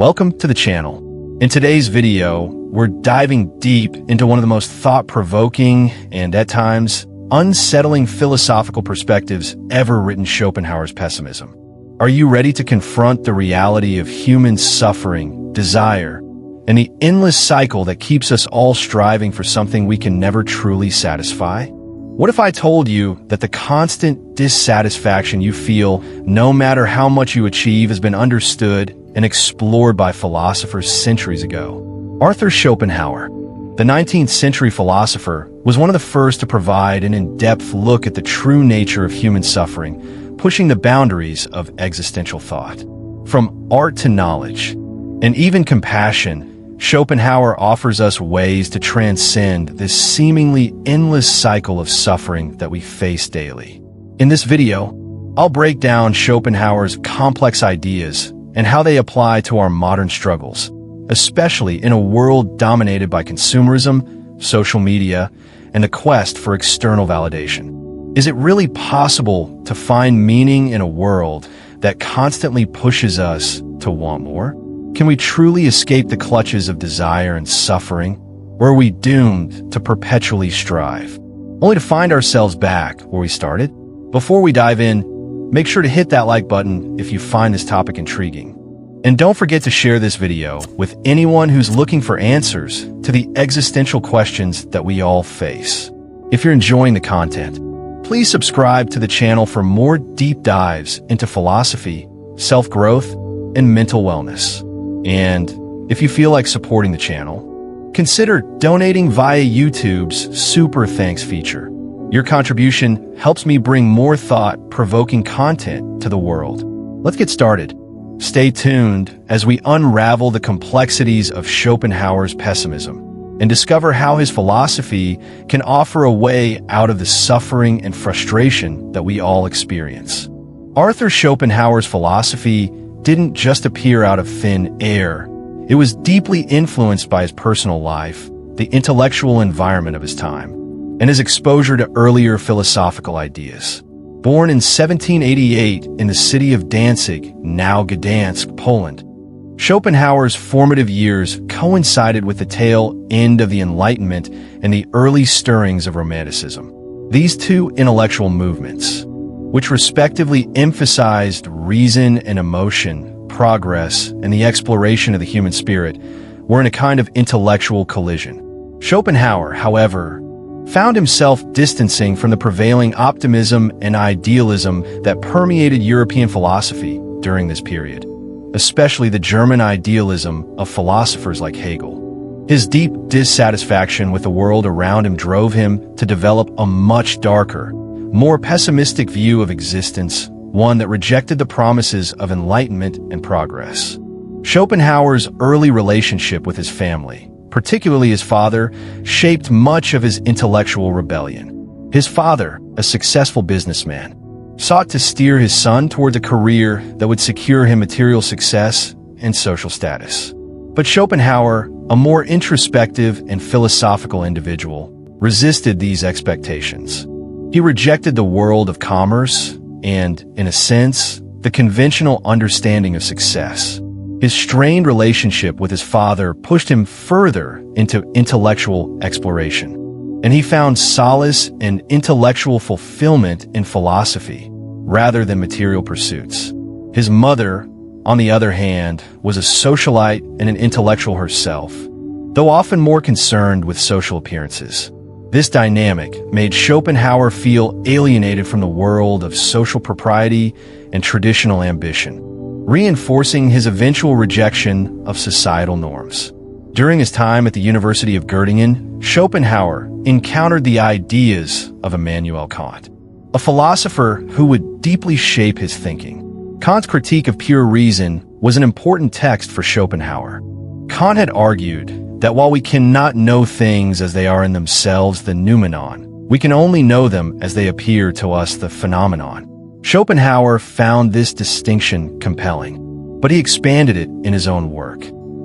Welcome to the channel. In today's video, we're diving deep into one of the most thought-provoking and, at times, unsettling philosophical perspectives ever written, Schopenhauer's Pessimism. Are you ready to confront the reality of human suffering, desire, and the endless cycle that keeps us all striving for something we can never truly satisfy? What if I told you that the constant dissatisfaction you feel, no matter how much you achieve, has been understood and explored by philosophers centuries ago? Arthur Schopenhauer, the 19th century philosopher, was one of the first to provide an in-depth look at the true nature of human suffering, pushing the boundaries of existential thought. From art to knowledge, and even compassion, Schopenhauer offers us ways to transcend this seemingly endless cycle of suffering that we face daily. In this video, I'll break down Schopenhauer's complex ideas and how they apply to our modern struggles, especially in a world dominated by consumerism, social media, and the quest for external validation. Is it really possible to find meaning in a world that constantly pushes us to want more? Can we truly escape the clutches of desire and suffering, or are we doomed to perpetually strive, only to find ourselves back where we started? Before we dive in, make sure to hit that like button if you find this topic intriguing. And don't forget to share this video with anyone who's looking for answers to the existential questions that we all face. If you're enjoying the content, please subscribe to the channel for more deep dives into philosophy, self-growth, and mental wellness. And if you feel like supporting the channel, consider donating via YouTube's Super Thanks feature. Your contribution helps me bring more thought-provoking content to the world. Let's get started. Stay tuned as we unravel the complexities of Schopenhauer's pessimism and discover how his philosophy can offer a way out of the suffering and frustration that we all experience. Arthur Schopenhauer's philosophy didn't just appear out of thin air. It was deeply influenced by his personal life, the intellectual environment of his time, and his exposure to earlier philosophical ideas. Born in 1788 in the city of Danzig, now Gdansk, Poland, Schopenhauer's formative years coincided with the tail end of the Enlightenment and the early stirrings of Romanticism. These two intellectual movements, which respectively emphasized reason and emotion, progress, and the exploration of the human spirit, were in a kind of intellectual collision. Schopenhauer, however, found himself distancing from the prevailing optimism and idealism that permeated European philosophy during this period, especially the German idealism of philosophers like Hegel. His deep dissatisfaction with the world around him drove him to develop a much darker, more pessimistic view of existence, one that rejected the promises of enlightenment and progress. Schopenhauer's early relationship with his family, particularly his father, shaped much of his intellectual rebellion. His father, a successful businessman, sought to steer his son towards a career that would secure him material success and social status. But Schopenhauer, a more introspective and philosophical individual, resisted these expectations. He rejected the world of commerce and, in a sense, the conventional understanding of success. His strained relationship with his father pushed him further into intellectual exploration, and he found solace and intellectual fulfillment in philosophy rather than material pursuits. His mother, on the other hand, was a socialite and an intellectual herself, though often more concerned with social appearances. This dynamic made Schopenhauer feel alienated from the world of social propriety and traditional ambition, reinforcing his eventual rejection of societal norms. During his time at the University of Göttingen, Schopenhauer encountered the ideas of Immanuel Kant, a philosopher who would deeply shape his thinking. Kant's Critique of Pure Reason was an important text for Schopenhauer. Kant had argued that while we cannot know things as they are in themselves, the noumenon, we can only know them as they appear to us, the phenomenon. Schopenhauer found this distinction compelling, but he expanded it in his own work.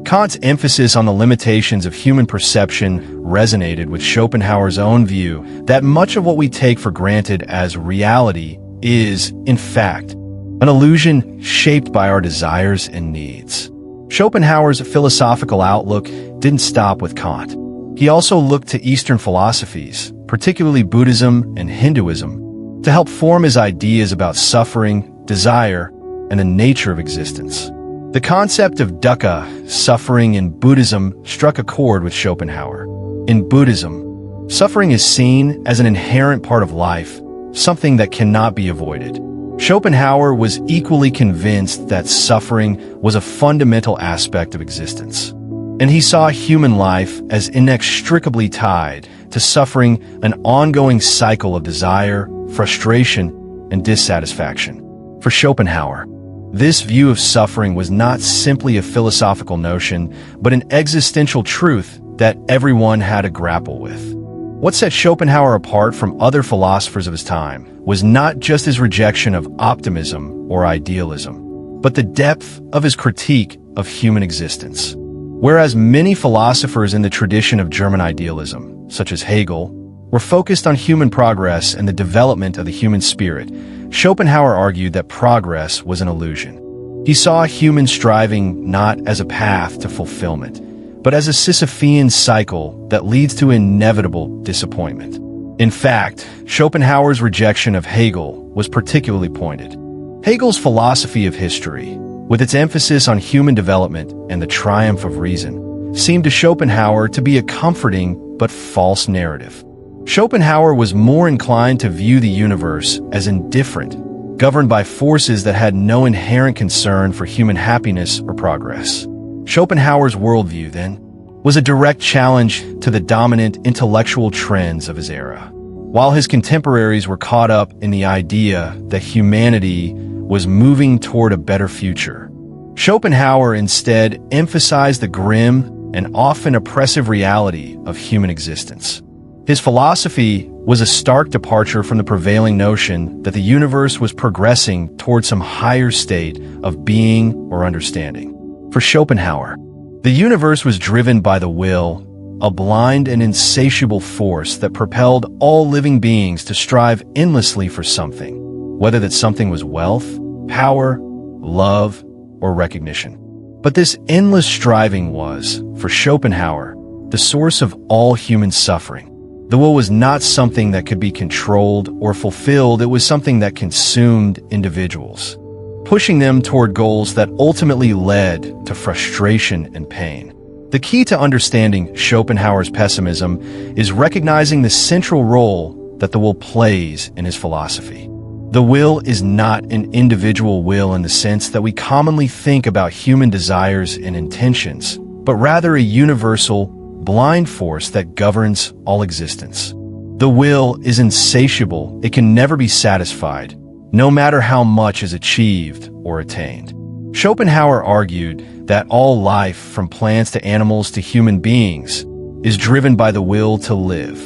Kant's emphasis on the limitations of human perception resonated with Schopenhauer's own view that much of what we take for granted as reality is, in fact, an illusion shaped by our desires and needs. Schopenhauer's philosophical outlook didn't stop with Kant. He also looked to Eastern philosophies, particularly Buddhism and Hinduism, to help form his ideas about suffering, desire, and the nature of existence. The concept of dukkha, suffering in Buddhism, struck a chord with Schopenhauer. In Buddhism, suffering is seen as an inherent part of life, something that cannot be avoided. Schopenhauer was equally convinced that suffering was a fundamental aspect of existence, and he saw human life as inextricably tied to suffering, an ongoing cycle of desire, frustration, and dissatisfaction. For Schopenhauer, this view of suffering was not simply a philosophical notion, but an existential truth that everyone had to grapple with. What set Schopenhauer apart from other philosophers of his time was not just his rejection of optimism or idealism, but the depth of his critique of human existence. Whereas many philosophers in the tradition of German idealism, such as Hegel, were focused on human progress and the development of the human spirit, Schopenhauer argued that progress was an illusion. He saw human striving not as a path to fulfillment, but as a Sisyphean cycle that leads to inevitable disappointment. In fact, Schopenhauer's rejection of Hegel was particularly pointed. Hegel's philosophy of history, with its emphasis on human development and the triumph of reason, seemed to Schopenhauer to be a comforting but false narrative. Schopenhauer was more inclined to view the universe as indifferent, governed by forces that had no inherent concern for human happiness or progress. Schopenhauer's worldview, then, was a direct challenge to the dominant intellectual trends of his era. While his contemporaries were caught up in the idea that humanity was moving toward a better future, Schopenhauer instead emphasized the grim and often oppressive reality of human existence. His philosophy was a stark departure from the prevailing notion that the universe was progressing toward some higher state of being or understanding. For Schopenhauer, the universe was driven by the will, a blind and insatiable force that propelled all living beings to strive endlessly for something, whether that something was wealth, power, love, or recognition. But this endless striving was, for Schopenhauer, the source of all human suffering. The will was not something that could be controlled or fulfilled, it was something that consumed individuals, pushing them toward goals that ultimately led to frustration and pain. The key to understanding Schopenhauer's pessimism is recognizing the central role that the will plays in his philosophy. The will is not an individual will in the sense that we commonly think about human desires and intentions, but rather a universal, blind force that governs all existence. The will is insatiable, it can never be satisfied, no matter how much is achieved or attained. Schopenhauer argued that all life, from plants to animals to human beings, is driven by the will to live,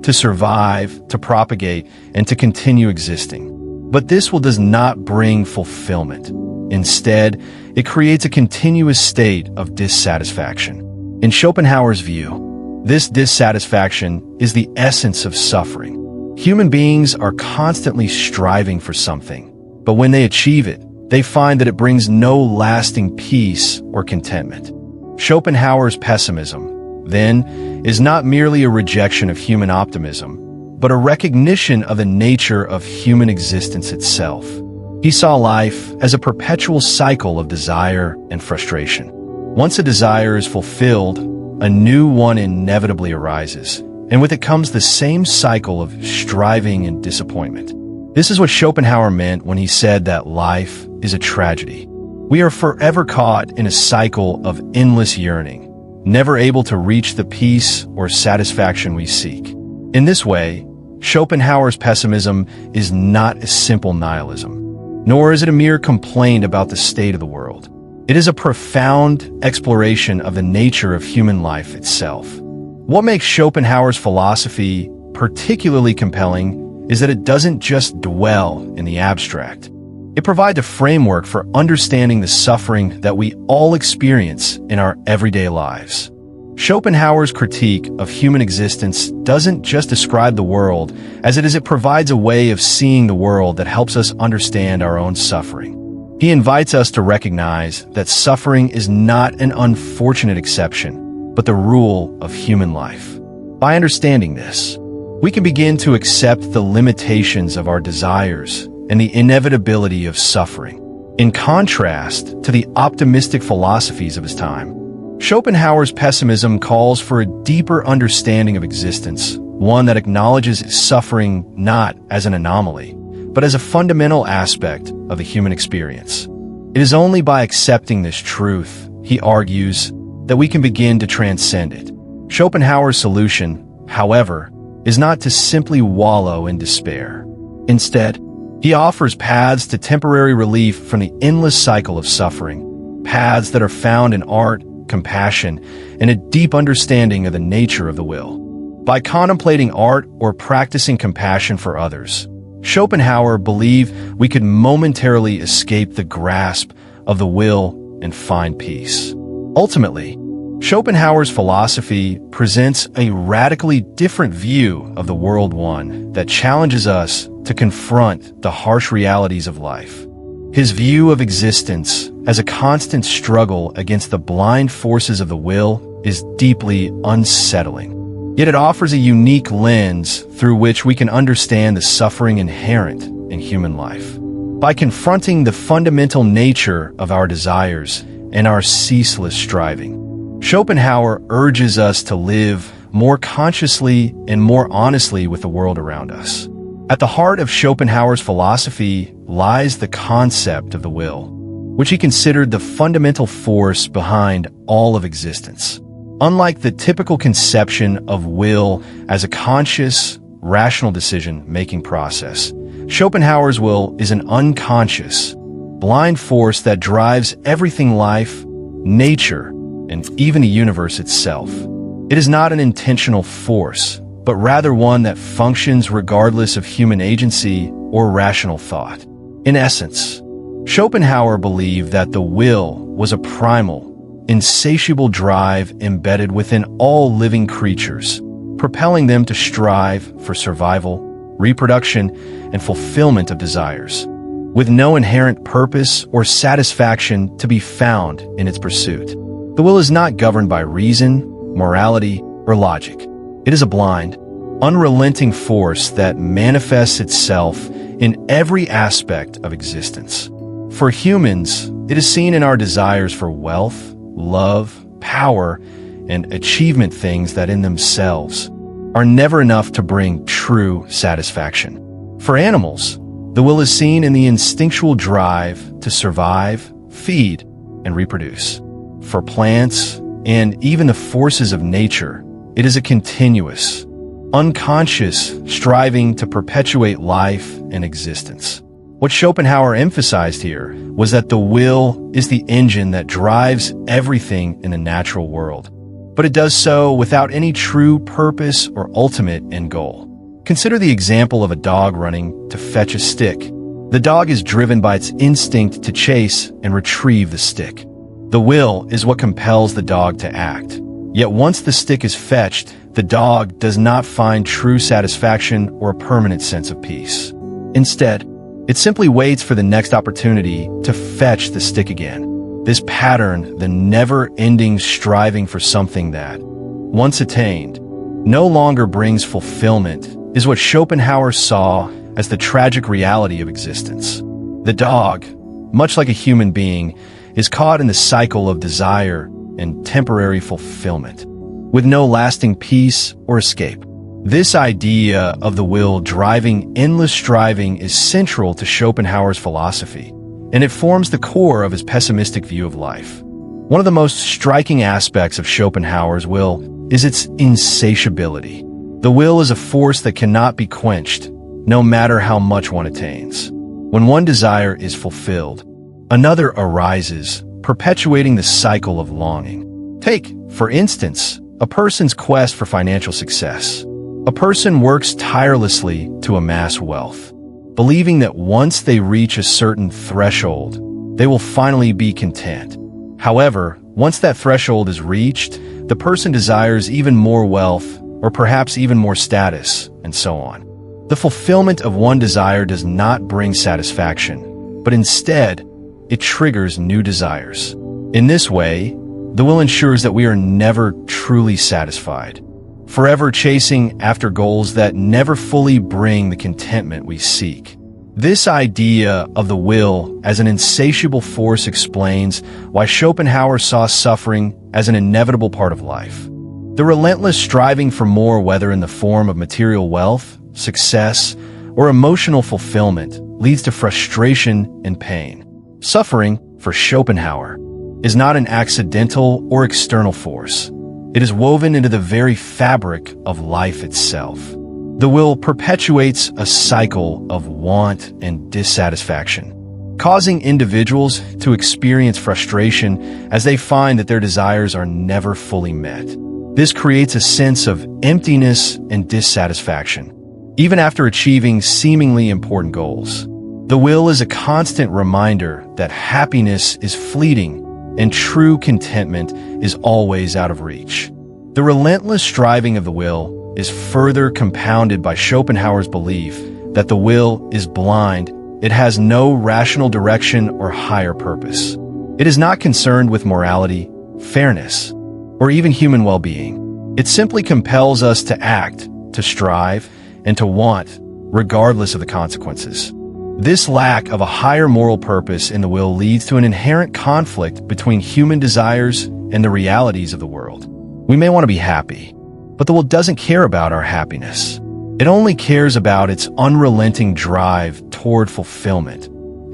to survive, to propagate, and to continue existing. But this will does not bring fulfillment. Instead, it creates a continuous state of dissatisfaction. In Schopenhauer's view, this dissatisfaction is the essence of suffering. Human beings are constantly striving for something, but when they achieve it, they find that it brings no lasting peace or contentment. Schopenhauer's pessimism, then, is not merely a rejection of human optimism, but a recognition of the nature of human existence itself. He saw life as a perpetual cycle of desire and frustration. Once a desire is fulfilled, a new one inevitably arises, and with it comes the same cycle of striving and disappointment. This is what Schopenhauer meant when he said that life is a tragedy. We are forever caught in a cycle of endless yearning, never able to reach the peace or satisfaction we seek. In this way, Schopenhauer's pessimism is not a simple nihilism, nor is it a mere complaint about the state of the world. It is a profound exploration of the nature of human life itself. What makes Schopenhauer's philosophy particularly compelling is that it doesn't just dwell in the abstract. It provides a framework for understanding the suffering that we all experience in our everyday lives. Schopenhauer's critique of human existence doesn't just describe the world as it provides a way of seeing the world that helps us understand our own suffering. He invites us to recognize that suffering is not an unfortunate exception, but the rule of human life. By understanding this, we can begin to accept the limitations of our desires and the inevitability of suffering. In contrast to the optimistic philosophies of his time, Schopenhauer's pessimism calls for a deeper understanding of existence, one that acknowledges suffering not as an anomaly, but as a fundamental aspect of the human experience. It is only by accepting this truth, he argues, that we can begin to transcend it. Schopenhauer's solution, however, is not to simply wallow in despair. Instead, he offers paths to temporary relief from the endless cycle of suffering, paths that are found in art, compassion, and a deep understanding of the nature of the will. By contemplating art or practicing compassion for others, Schopenhauer believed we could momentarily escape the grasp of the will and find peace. Ultimately, Schopenhauer's philosophy presents a radically different view of the world, one that challenges us to confront the harsh realities of life. His view of existence as a constant struggle against the blind forces of the will is deeply unsettling. Yet it offers a unique lens through which we can understand the suffering inherent in human life. By confronting the fundamental nature of our desires and our ceaseless striving, Schopenhauer urges us to live more consciously and more honestly with the world around us. At the heart of Schopenhauer's philosophy lies the concept of the will, which he considered the fundamental force behind all of existence. Unlike the typical conception of will as a conscious, rational decision-making process, Schopenhauer's will is an unconscious, blind force that drives everything: life, nature, and even the universe itself. It is not an intentional force, but rather one that functions regardless of human agency or rational thought. In essence, Schopenhauer believed that the will was a primal, insatiable drive embedded within all living creatures, propelling them to strive for survival, reproduction, and fulfillment of desires, with no inherent purpose or satisfaction to be found in its pursuit. The will is not governed by reason, morality, or logic. It is a blind, unrelenting force that manifests itself in every aspect of existence. For humans, it is seen in our desires for wealth, love, power, and achievement, things that in themselves are never enough to bring true satisfaction. For animals, the will is seen in the instinctual drive to survive, feed, and reproduce. For plants, and even the forces of nature, it is a continuous, unconscious striving to perpetuate life and existence. What Schopenhauer emphasized here was that the will is the engine that drives everything in the natural world, but it does so without any true purpose or ultimate end goal. Consider the example of a dog running to fetch a stick. The dog is driven by its instinct to chase and retrieve the stick. The will is what compels the dog to act. Yet once the stick is fetched, the dog does not find true satisfaction or a permanent sense of peace. Instead, it simply waits for the next opportunity to fetch the stick again. This pattern, the never-ending striving for something that, once attained, no longer brings fulfillment, is what Schopenhauer saw as the tragic reality of existence. The dog, much like a human being, is caught in the cycle of desire and temporary fulfillment, with no lasting peace or escape. This idea of the will driving endless striving is central to Schopenhauer's philosophy, and it forms the core of his pessimistic view of life. One of the most striking aspects of Schopenhauer's will is its insatiability. The will is a force that cannot be quenched, no matter how much one attains. When one desire is fulfilled, another arises, perpetuating the cycle of longing. Take, for instance, a person's quest for financial success. A person works tirelessly to amass wealth, believing that once they reach a certain threshold, they will finally be content. However, once that threshold is reached, the person desires even more wealth, or perhaps even more status, and so on. The fulfillment of one desire does not bring satisfaction, but instead, it triggers new desires. In this way, the will ensures that we are never truly satisfied, forever chasing after goals that never fully bring the contentment we seek. This idea of the will as an insatiable force explains why Schopenhauer saw suffering as an inevitable part of life. The relentless striving for more, whether in the form of material wealth, success, or emotional fulfillment, leads to frustration and pain. Suffering, for Schopenhauer, is not an accidental or external force. It is woven into the very fabric of life itself. The will perpetuates a cycle of want and dissatisfaction, causing individuals to experience frustration as they find that their desires are never fully met. This creates a sense of emptiness and dissatisfaction, even after achieving seemingly important goals. The will is a constant reminder that happiness is fleeting and true contentment is always out of reach. The relentless striving of the will is further compounded by Schopenhauer's belief that the will is blind. It has no rational direction or higher purpose. It is not concerned with morality, fairness, or even human well-being. It simply compels us to act, to strive, and to want, regardless of the consequences. This lack of a higher moral purpose in the will leads to an inherent conflict between human desires and the realities of the world. We may want to be happy, but the will doesn't care about our happiness. It only cares about its unrelenting drive toward fulfillment,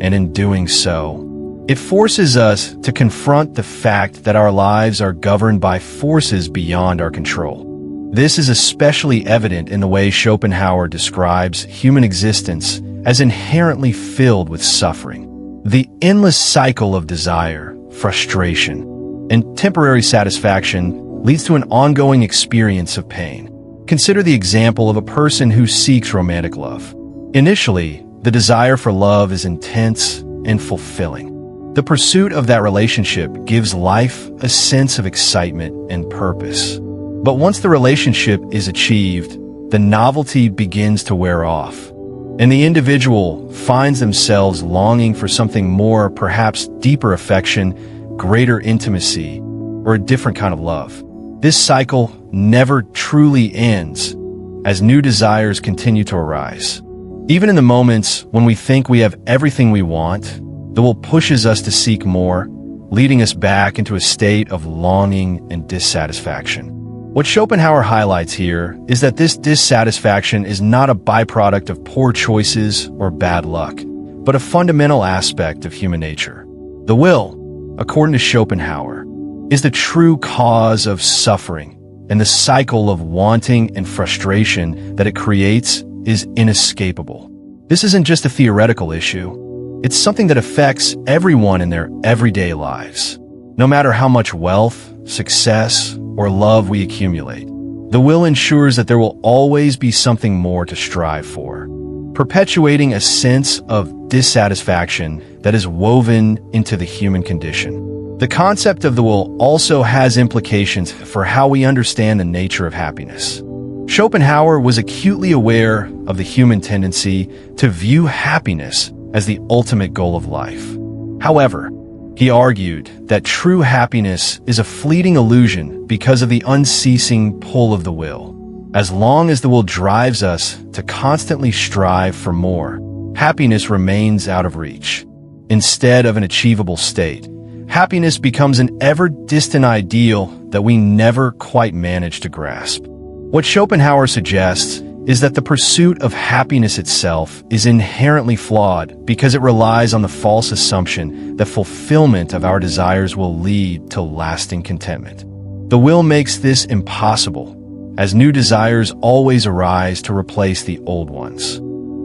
and in doing so, it forces us to confront the fact that our lives are governed by forces beyond our control. This is especially evident in the way Schopenhauer describes human existence as inherently filled with suffering. The endless cycle of desire, frustration, and temporary satisfaction leads to an ongoing experience of pain. Consider the example of a person who seeks romantic love. Initially, the desire for love is intense and fulfilling. The pursuit of that relationship gives life a sense of excitement and purpose. But once the relationship is achieved, the novelty begins to wear off, and the individual finds themselves longing for something more, perhaps deeper affection, greater intimacy, or a different kind of love. This cycle never truly ends as new desires continue to arise. Even in the moments when we think we have everything we want, the will pushes us to seek more, leading us back into a state of longing and dissatisfaction. What Schopenhauer highlights here is that this dissatisfaction is not a byproduct of poor choices or bad luck, but a fundamental aspect of human nature. The will, according to Schopenhauer, is the true cause of suffering, and the cycle of wanting and frustration that it creates is inescapable. This isn't just a theoretical issue. It's something that affects everyone in their everyday lives. No matter how much wealth, success, or love we accumulate, the will ensures that there will always be something more to strive for, perpetuating a sense of dissatisfaction that is woven into the human condition. The concept of the will also has implications for how we understand the nature of happiness. Schopenhauer was acutely aware of the human tendency to view happiness as the ultimate goal of life. However, he argued that true happiness is a fleeting illusion because of the unceasing pull of the will. As long as the will drives us to constantly strive for more, happiness remains out of reach. Instead of an achievable state, happiness becomes an ever-distant ideal that we never quite manage to grasp. What Schopenhauer suggests is that the pursuit of happiness itself is inherently flawed because it relies on the false assumption that fulfillment of our desires will lead to lasting contentment. The will makes this impossible, as new desires always arise to replace the old ones.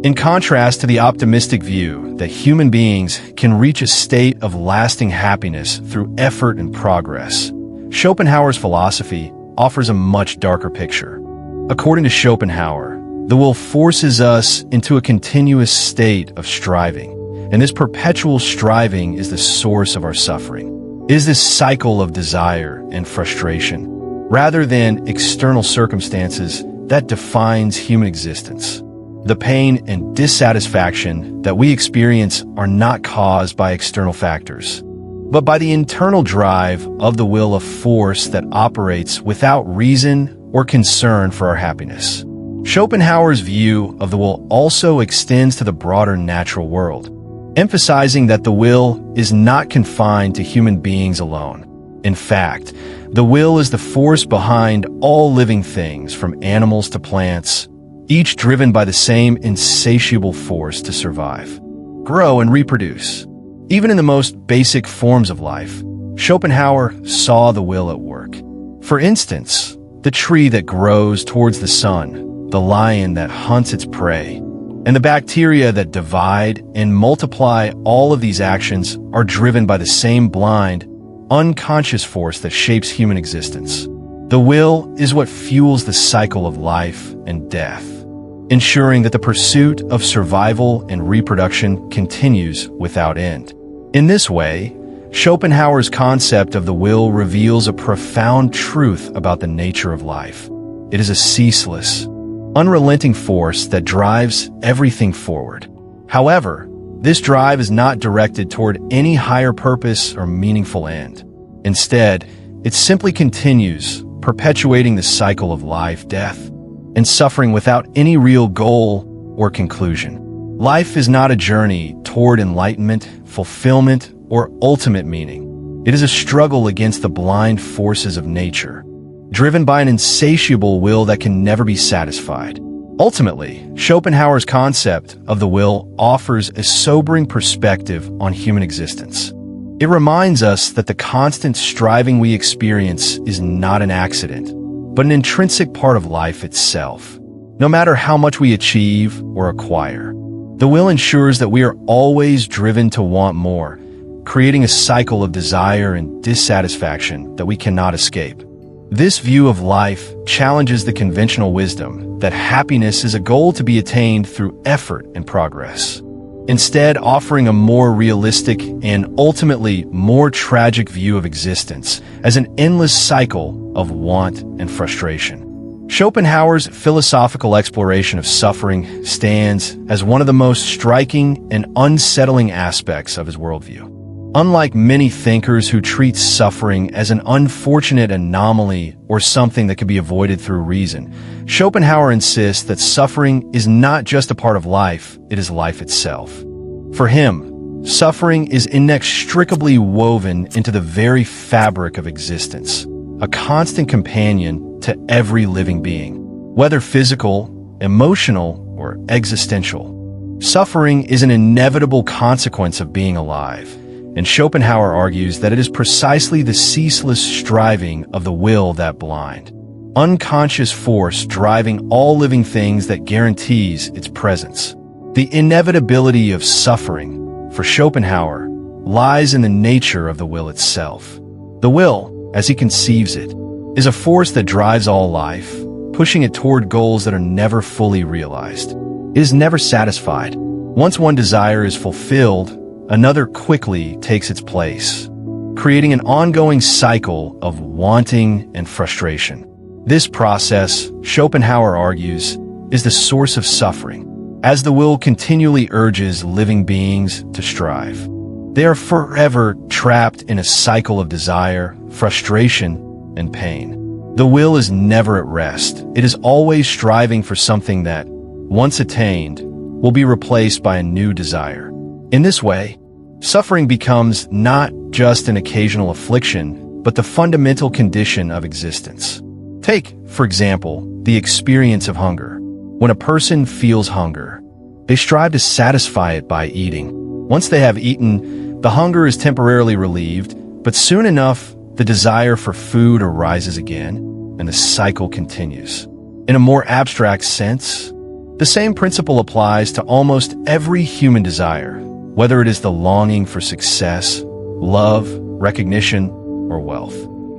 In contrast to the optimistic view that human beings can reach a state of lasting happiness through effort and progress, Schopenhauer's philosophy offers a much darker picture. According to Schopenhauer, the will forces us into a continuous state of striving, and this perpetual striving is the source of our suffering. It is this cycle of desire and frustration, rather than external circumstances, that defines human existence. The pain and dissatisfaction that we experience are not caused by external factors, but by the internal drive of the will, a force that operates without reason or concern for our happiness. Schopenhauer's view of the will also extends to the broader natural world, emphasizing that the will is not confined to human beings alone. In fact, the will is the force behind all living things, from animals to plants, each driven by the same insatiable force to survive, grow, and reproduce. Even in the most basic forms of life, Schopenhauer saw the will at work. For instance, the tree that grows towards the sun, the lion that hunts its prey, and the bacteria that divide and multiply. All of these actions are driven by the same blind, unconscious force that shapes human existence. The will is what fuels the cycle of life and death, ensuring that the pursuit of survival and reproduction continues without end. In this way, Schopenhauer's concept of the will reveals a profound truth about the nature of life. It is a ceaseless, unrelenting force that drives everything forward. However, this drive is not directed toward any higher purpose or meaningful end. Instead, it simply continues, perpetuating the cycle of life, death, and suffering without any real goal or conclusion. Life is not a journey toward enlightenment, fulfillment, or ultimate meaning. It is a struggle against the blind forces of nature, driven by an insatiable will that can never be satisfied. Ultimately, Schopenhauer's concept of the will offers a sobering perspective on human existence. It reminds us that the constant striving we experience is not an accident, but an intrinsic part of life itself. No matter how much we achieve or acquire, the will ensures that we are always driven to want more, creating a cycle of desire and dissatisfaction that we cannot escape. This view of life challenges the conventional wisdom that happiness is a goal to be attained through effort and progress, instead offering a more realistic and ultimately more tragic view of existence as an endless cycle of want and frustration. Schopenhauer's philosophical exploration of suffering stands as one of the most striking and unsettling aspects of his worldview. Unlike many thinkers who treat suffering as an unfortunate anomaly or something that can be avoided through reason, Schopenhauer insists that suffering is not just a part of life, it is life itself. For him, suffering is inextricably woven into the very fabric of existence, a constant companion to every living being, whether physical, emotional, or existential. Suffering is an inevitable consequence of being alive, and Schopenhauer argues that it is precisely the ceaseless striving of the will, that blind, unconscious force driving all living things, that guarantees its presence. The inevitability of suffering, for Schopenhauer, lies in the nature of the will itself. The will, as he conceives it, is a force that drives all life, pushing it toward goals that are never fully realized. It is never satisfied. Once one desire is fulfilled, another quickly takes its place, creating an ongoing cycle of wanting and frustration. This process, Schopenhauer argues, is the source of suffering, as the will continually urges living beings to strive. They are forever trapped in a cycle of desire, frustration, and pain. The will is never at rest. It is always striving for something that, once attained, will be replaced by a new desire. In this way, suffering becomes not just an occasional affliction, but the fundamental condition of existence. Take, for example, the experience of hunger. When a person feels hunger, they strive to satisfy it by eating. Once they have eaten, the hunger is temporarily relieved, but soon enough, the desire for food arises again, and the cycle continues. In a more abstract sense, the same principle applies to almost every human desire, whether it is the longing for success, love, recognition, or wealth.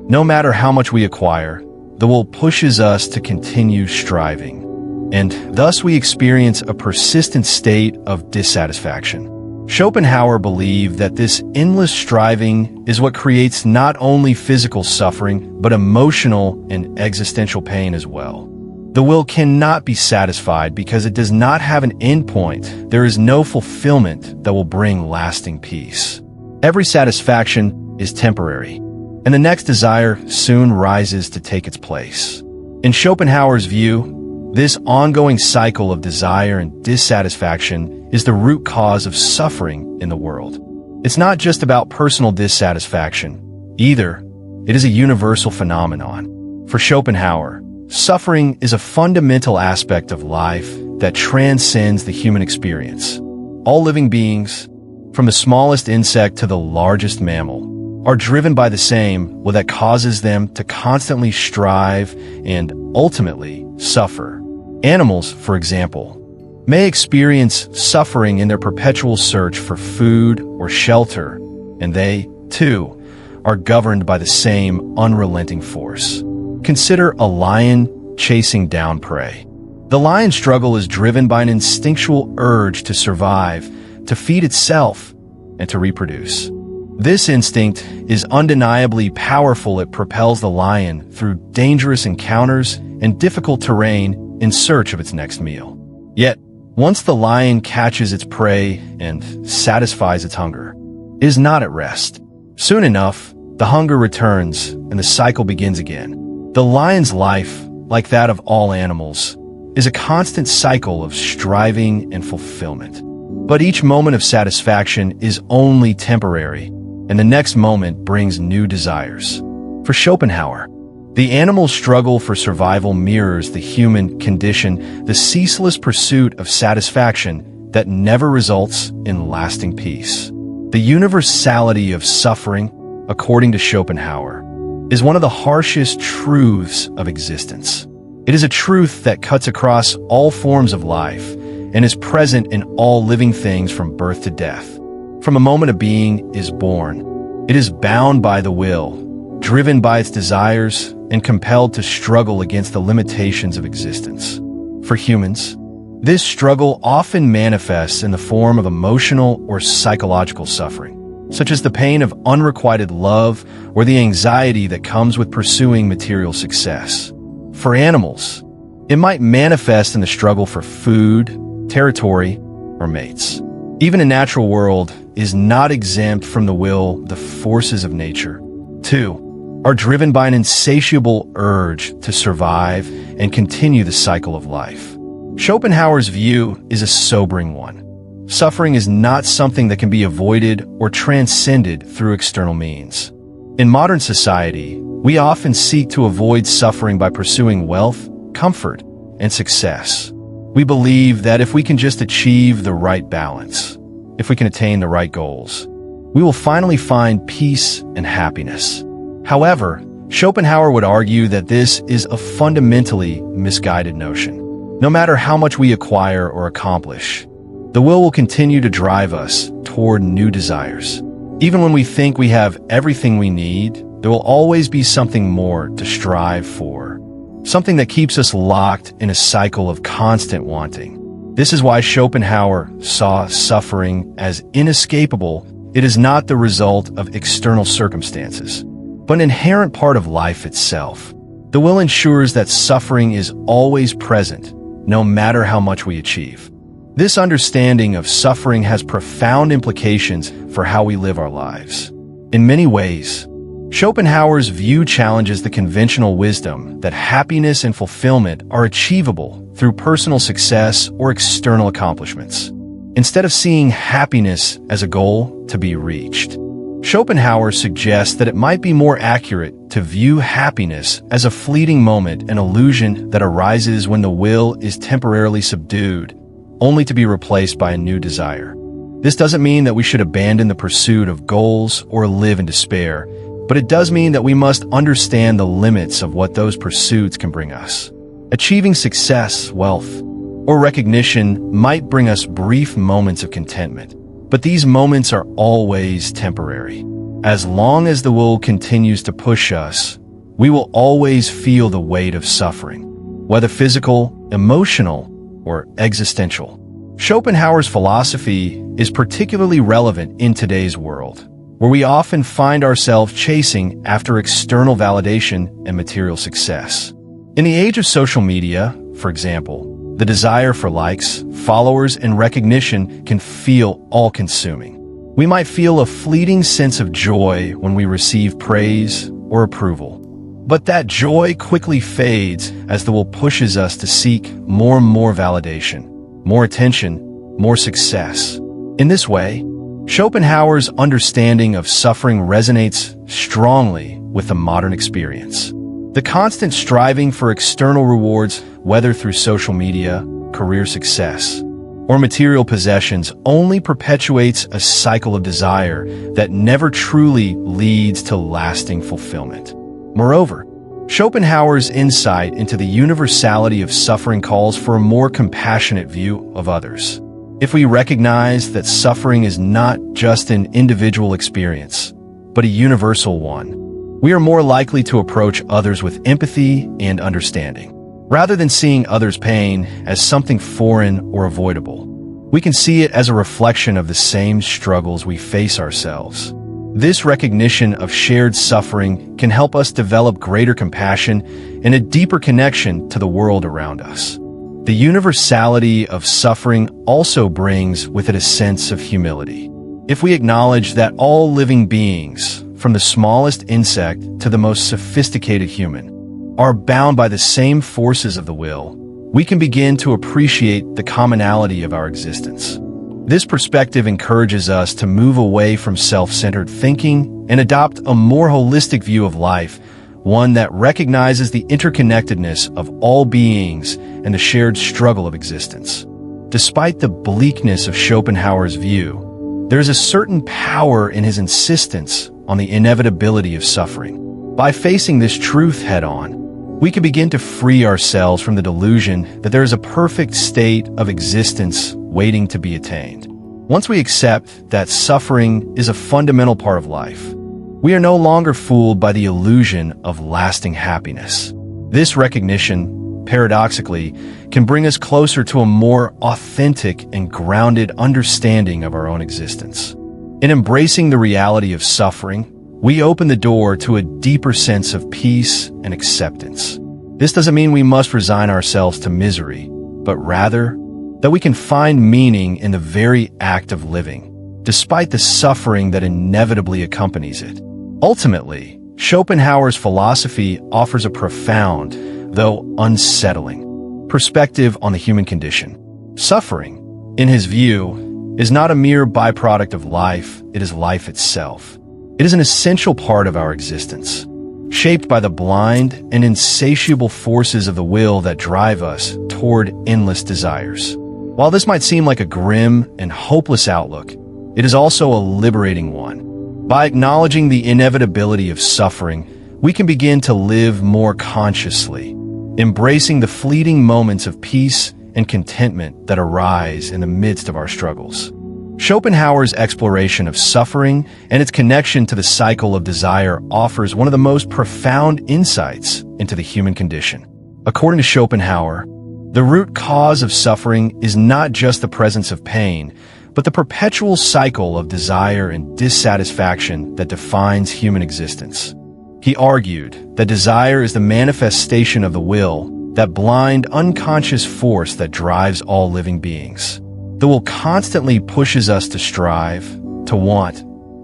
No matter how much we acquire, the will pushes us to continue striving, and thus we experience a persistent state of dissatisfaction. Schopenhauer believed that this endless striving is what creates not only physical suffering, but emotional and existential pain as well. The will cannot be satisfied because it does not have an endpoint. There is no fulfillment that will bring lasting peace. Every satisfaction is temporary, and the next desire soon rises to take its place. In Schopenhauer's view, this ongoing cycle of desire and dissatisfaction is the root cause of suffering in the world. It's not just about personal dissatisfaction. Either, it is a universal phenomenon. For Schopenhauer, suffering is a fundamental aspect of life that transcends the human experience. All living beings, from the smallest insect to the largest mammal, are driven by the same will that causes them to constantly strive and ultimately suffer. Animals, for example, may experience suffering in their perpetual search for food or shelter, and they, too, are governed by the same unrelenting force. Consider a lion chasing down prey. The lion's struggle is driven by an instinctual urge to survive, to feed itself, and to reproduce. This instinct is undeniably powerful. It propels the lion through dangerous encounters and difficult terrain in search of its next meal. Yet, once the lion catches its prey and satisfies its hunger, it is not at rest. Soon enough, the hunger returns and the cycle begins again. The lion's life, like that of all animals, is a constant cycle of striving and fulfillment. But each moment of satisfaction is only temporary, and the next moment brings new desires. For Schopenhauer, the animal's struggle for survival mirrors the human condition, the ceaseless pursuit of satisfaction that never results in lasting peace. The universality of suffering, according to Schopenhauer, is one of the harshest truths of existence. It is a truth that cuts across all forms of life and is present in all living things from birth to death. From the moment a being is born, it is bound by the will, driven by its desires, and compelled to struggle against the limitations of existence. For humans, this struggle often manifests in the form of emotional or psychological suffering, such as the pain of unrequited love or the anxiety that comes with pursuing material success. For animals, it might manifest in the struggle for food, territory, or mates. Even a natural world is not exempt from the will. The forces of nature, too, are driven by an insatiable urge to survive and continue the cycle of life. Schopenhauer's view is a sobering one. Suffering is not something that can be avoided or transcended through external means. In modern society, we often seek to avoid suffering by pursuing wealth, comfort, and success. We believe that if we can just achieve the right balance, if we can attain the right goals, we will finally find peace and happiness. However, Schopenhauer would argue that this is a fundamentally misguided notion. No matter how much we acquire or accomplish, the will continue to drive us toward new desires. Even when we think we have everything we need, there will always be something more to strive for, something that keeps us locked in a cycle of constant wanting. This is why Schopenhauer saw suffering as inescapable. It is not the result of external circumstances, but an inherent part of life itself. The will ensures that suffering is always present, no matter how much we achieve. This understanding of suffering has profound implications for how we live our lives. In many ways, Schopenhauer's view challenges the conventional wisdom that happiness and fulfillment are achievable through personal success or external accomplishments. Instead of seeing happiness as a goal to be reached, Schopenhauer suggests that it might be more accurate to view happiness as a fleeting moment, an illusion that arises when the will is temporarily subdued, only to be replaced by a new desire. This doesn't mean that we should abandon the pursuit of goals or live in despair, but it does mean that we must understand the limits of what those pursuits can bring us. Achieving success, wealth, or recognition might bring us brief moments of contentment, but these moments are always temporary. As long as the will continues to push us, we will always feel the weight of suffering, whether physical, emotional, or existential. Schopenhauer's philosophy is particularly relevant in today's world, where we often find ourselves chasing after external validation and material success. In the age of social media, for example, the desire for likes, followers, and recognition can feel all-consuming. We might feel a fleeting sense of joy when we receive praise or approval. But that joy quickly fades as the will pushes us to seek more and more validation, more attention, more success. In this way, Schopenhauer's understanding of suffering resonates strongly with the modern experience. The constant striving for external rewards, whether through social media, career success, or material possessions, only perpetuates a cycle of desire that never truly leads to lasting fulfillment. Moreover, Schopenhauer's insight into the universality of suffering calls for a more compassionate view of others. If we recognize that suffering is not just an individual experience, but a universal one, we are more likely to approach others with empathy and understanding. Rather than seeing others' pain as something foreign or avoidable, we can see it as a reflection of the same struggles we face ourselves. This recognition of shared suffering can help us develop greater compassion and a deeper connection to the world around us. The universality of suffering also brings with it a sense of humility. If we acknowledge that all living beings, from the smallest insect to the most sophisticated human, are bound by the same forces of the will, we can begin to appreciate the commonality of our existence. This perspective encourages us to move away from self-centered thinking and adopt a more holistic view of life, one that recognizes the interconnectedness of all beings and the shared struggle of existence. Despite the bleakness of Schopenhauer's view, there is a certain power in his insistence on the inevitability of suffering. By facing this truth head-on, we can begin to free ourselves from the delusion that there is a perfect state of existence waiting to be attained. Once we accept that suffering is a fundamental part of life, we are no longer fooled by the illusion of lasting happiness. This recognition, paradoxically, can bring us closer to a more authentic and grounded understanding of our own existence. In embracing the reality of suffering, we open the door to a deeper sense of peace and acceptance. This doesn't mean we must resign ourselves to misery, but rather that we can find meaning in the very act of living, despite the suffering that inevitably accompanies it. Ultimately, Schopenhauer's philosophy offers a profound, though unsettling, perspective on the human condition. Suffering, in his view, is not a mere byproduct of life, it is life itself. It is an essential part of our existence, shaped by the blind and insatiable forces of the will that drive us toward endless desires. While this might seem like a grim and hopeless outlook, it is also a liberating one. By acknowledging the inevitability of suffering, we can begin to live more consciously, embracing the fleeting moments of peace and contentment that arise in the midst of our struggles. Schopenhauer's exploration of suffering and its connection to the cycle of desire offers one of the most profound insights into the human condition. According to Schopenhauer, the root cause of suffering is not just the presence of pain, but the perpetual cycle of desire and dissatisfaction that defines human existence. He argued that desire is the manifestation of the will, that blind, unconscious force that drives all living beings. The will constantly pushes us to strive, to want,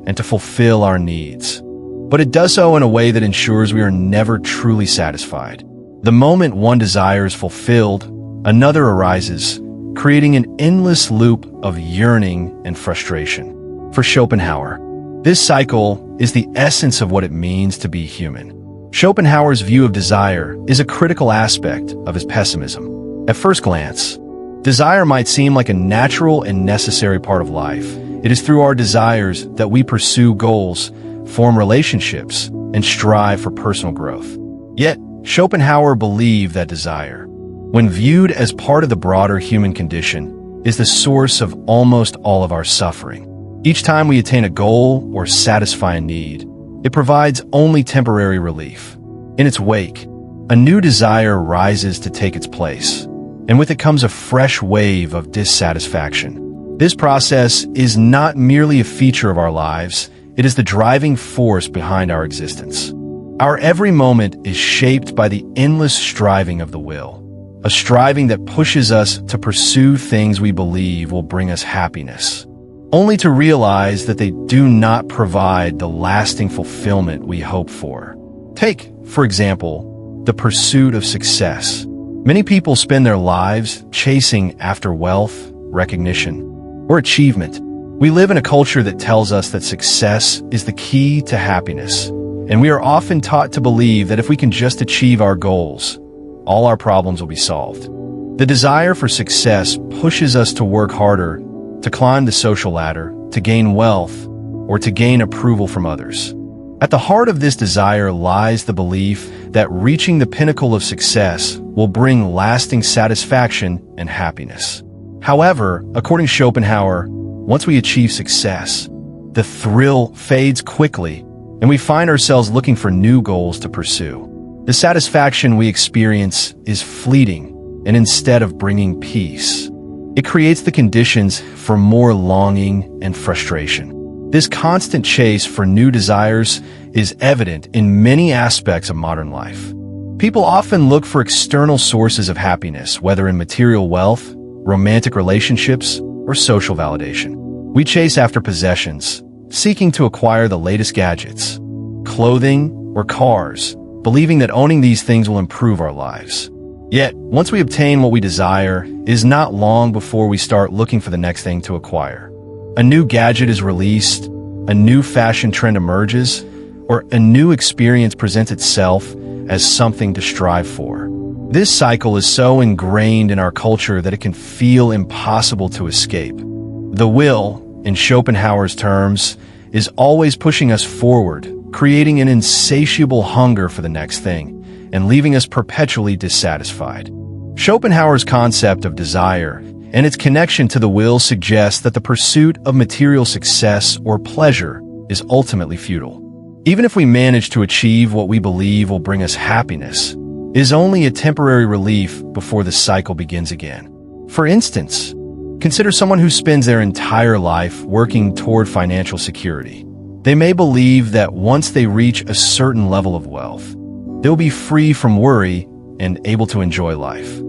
and to fulfill our needs. But it does so in a way that ensures we are never truly satisfied. The moment one desire is fulfilled, another arises, creating an endless loop of yearning and frustration. For Schopenhauer, this cycle is the essence of what it means to be human. Schopenhauer's view of desire is a critical aspect of his pessimism. At first glance, desire might seem like a natural and necessary part of life. It is through our desires that we pursue goals, form relationships, and strive for personal growth. Yet, Schopenhauer believed that desire, when viewed as part of the broader human condition, is the source of almost all of our suffering. Each time we attain a goal or satisfy a need, it provides only temporary relief. In its wake, a new desire rises to take its place, and with it comes a fresh wave of dissatisfaction. This process is not merely a feature of our lives, it is the driving force behind our existence. Our every moment is shaped by the endless striving of the will. a striving that pushes us to pursue things we believe will bring us happiness, only to realize that they do not provide the lasting fulfillment we hope for. Take, for example, the pursuit of success. Many people spend their lives chasing after wealth, recognition, or achievement. We live in a culture that tells us that success is the key to happiness, and we are often taught to believe that if we can just achieve our goals, all our problems will be solved. The desire for success pushes us to work harder, to climb the social ladder, to gain wealth, or to gain approval from others. At the heart of this desire lies the belief that reaching the pinnacle of success will bring lasting satisfaction and happiness. However, according to Schopenhauer, once we achieve success, the thrill fades quickly, and we find ourselves looking for new goals to pursue. The satisfaction we experience is fleeting, and instead of bringing peace, it creates the conditions for more longing and frustration. This constant chase for new desires is evident in many aspects of modern life. People often look for external sources of happiness, whether in material wealth, romantic relationships, or social validation. We chase after possessions, seeking to acquire the latest gadgets, clothing, or cars, believing that owning these things will improve our lives. Yet, once we obtain what we desire, it is not long before we start looking for the next thing to acquire. A new gadget is released, a new fashion trend emerges, or a new experience presents itself as something to strive for. This cycle is so ingrained in our culture that it can feel impossible to escape. The will, in Schopenhauer's terms, is always pushing us forward, creating an insatiable hunger for the next thing, and leaving us perpetually dissatisfied. Schopenhauer's concept of desire and its connection to the will suggests that the pursuit of material success or pleasure is ultimately futile. Even if we manage to achieve what we believe will bring us happiness, it is only a temporary relief before the cycle begins again. For instance, consider someone who spends their entire life working toward financial security. They may believe that once they reach a certain level of wealth, they'll be free from worry and able to enjoy life.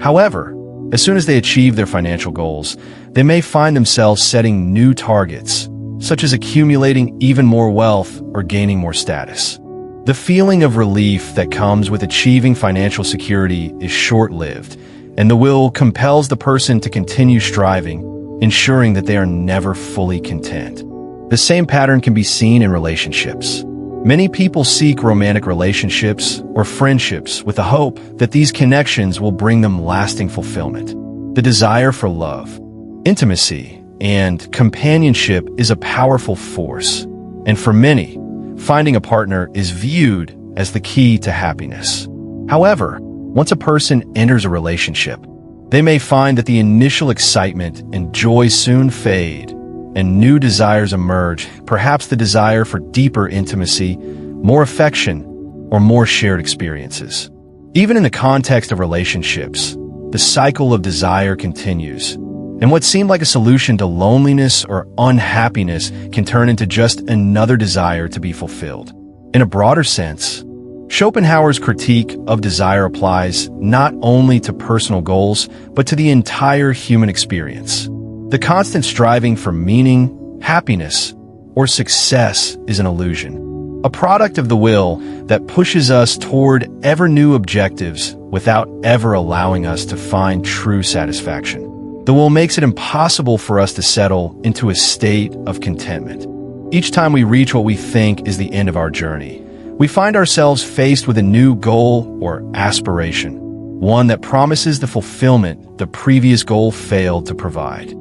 However, as soon as they achieve their financial goals, they may find themselves setting new targets, such as accumulating even more wealth or gaining more status. The feeling of relief that comes with achieving financial security is short-lived, and the will compels the person to continue striving, ensuring that they are never fully content. The same pattern can be seen in relationships. Many people seek romantic relationships or friendships with the hope that these connections will bring them lasting fulfillment. The desire for love, intimacy, and companionship is a powerful force, and for many, finding a partner is viewed as the key to happiness. However, once a person enters a relationship, they may find that the initial excitement and joy soon fade, and new desires emerge, perhaps the desire for deeper intimacy, more affection, or more shared experiences. Even in the context of relationships, the cycle of desire continues, and what seemed like a solution to loneliness or unhappiness can turn into just another desire to be fulfilled. In a broader sense, Schopenhauer's critique of desire applies not only to personal goals, but to the entire human experience. The constant striving for meaning, happiness, or success is an illusion, a product of the will that pushes us toward ever new objectives without ever allowing us to find true satisfaction. The will makes it impossible for us to settle into a state of contentment. Each time we reach what we think is the end of our journey, we find ourselves faced with a new goal or aspiration, one that promises the fulfillment the previous goal failed to provide.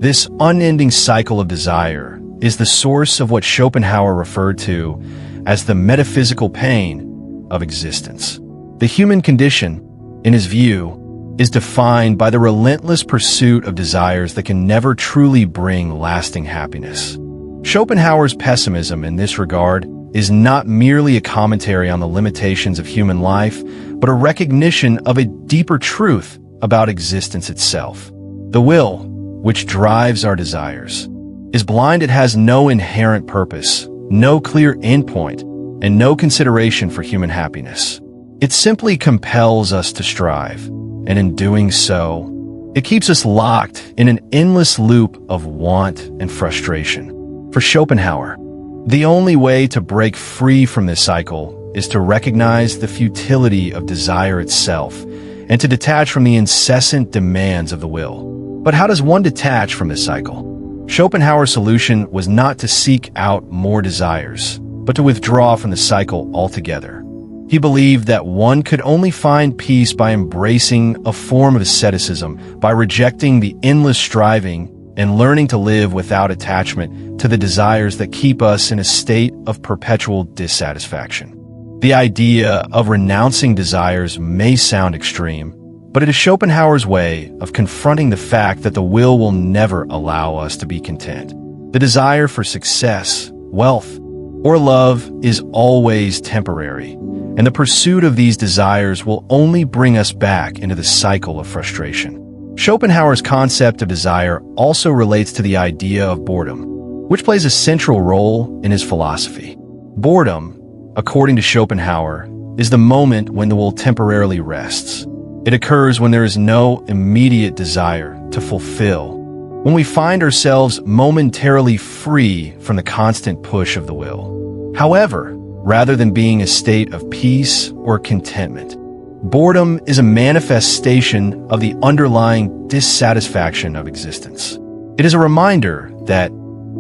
This unending cycle of desire is the source of what Schopenhauer referred to as the metaphysical pain of existence. The human condition, in his view, is defined by the relentless pursuit of desires that can never truly bring lasting happiness. Schopenhauer's pessimism in this regard is not merely a commentary on the limitations of human life, but a recognition of a deeper truth about existence itself. The will, which drives our desires, is blind. It has no inherent purpose, no clear endpoint, and no consideration for human happiness. It simply compels us to strive, and in doing so, it keeps us locked in an endless loop of want and frustration. For Schopenhauer, the only way to break free from this cycle is to recognize the futility of desire itself and to detach from the incessant demands of the will. But how does one detach from this cycle? Schopenhauer's solution was not to seek out more desires, but to withdraw from the cycle altogether. He believed that one could only find peace by embracing a form of asceticism, by rejecting the endless striving and learning to live without attachment to the desires that keep us in a state of perpetual dissatisfaction. The idea of renouncing desires may sound extreme, but it is Schopenhauer's way of confronting the fact that the will never allow us to be content. The desire for success, wealth, or love is always temporary, and the pursuit of these desires will only bring us back into the cycle of frustration. Schopenhauer's concept of desire also relates to the idea of boredom, which plays a central role in his philosophy. Boredom, according to Schopenhauer, is the moment when the will temporarily rests. It occurs when there is no immediate desire to fulfill, when we find ourselves momentarily free from the constant push of the will. However, rather than being a state of peace or contentment, boredom is a manifestation of the underlying dissatisfaction of existence. It is a reminder that,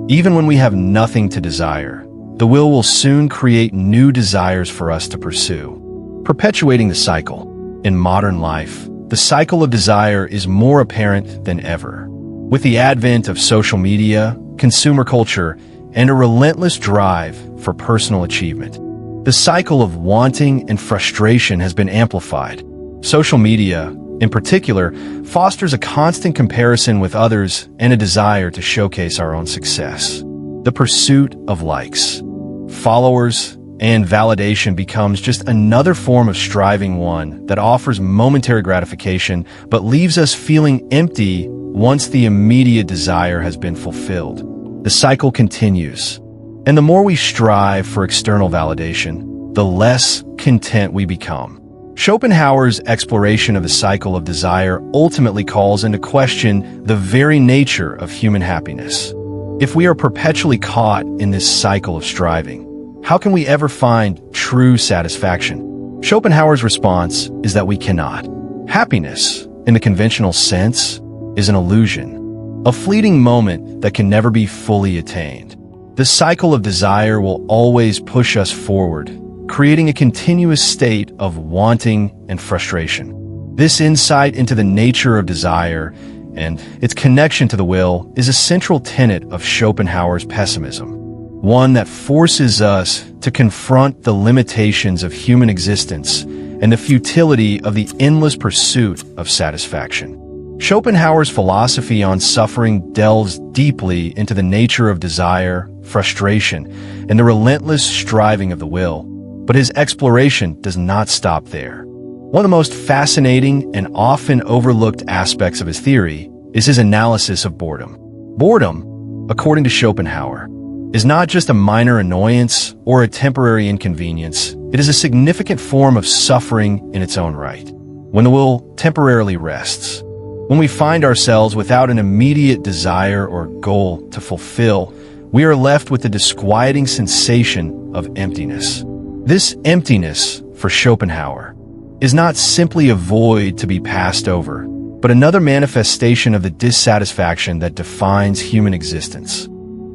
even when we have nothing to desire, the will soon create new desires for us to pursue, perpetuating the cycle. In modern life, the cycle of desire is more apparent than ever. With the advent of social media, consumer culture, and a relentless drive for personal achievement, the cycle of wanting and frustration has been amplified. Social media, in particular, fosters a constant comparison with others and a desire to showcase our own success. The pursuit of likes, followers, and validation becomes just another form of striving, one that offers momentary gratification but leaves us feeling empty once the immediate desire has been fulfilled. The cycle continues, and the more we strive for external validation, the less content we become. Schopenhauer's exploration of the cycle of desire ultimately calls into question the very nature of human happiness. If we are perpetually caught in this cycle of striving, how can we ever find true satisfaction? Schopenhauer's response is that we cannot. Happiness, in the conventional sense, is an illusion, a fleeting moment that can never be fully attained. The cycle of desire will always push us forward, creating a continuous state of wanting and frustration. This insight into the nature of desire and its connection to the will is a central tenet of Schopenhauer's pessimism, one that forces us to confront the limitations of human existence and the futility of the endless pursuit of satisfaction. Schopenhauer's philosophy on suffering delves deeply into the nature of desire, frustration, and the relentless striving of the will, but his exploration does not stop there. One of the most fascinating and often overlooked aspects of his theory is his analysis of boredom. Boredom, according to Schopenhauer, is not just a minor annoyance or a temporary inconvenience. It is a significant form of suffering in its own right. When the will temporarily rests, when we find ourselves without an immediate desire or goal to fulfill, we are left with the disquieting sensation of emptiness. This emptiness, for Schopenhauer, is not simply a void to be passed over, but another manifestation of the dissatisfaction that defines human existence.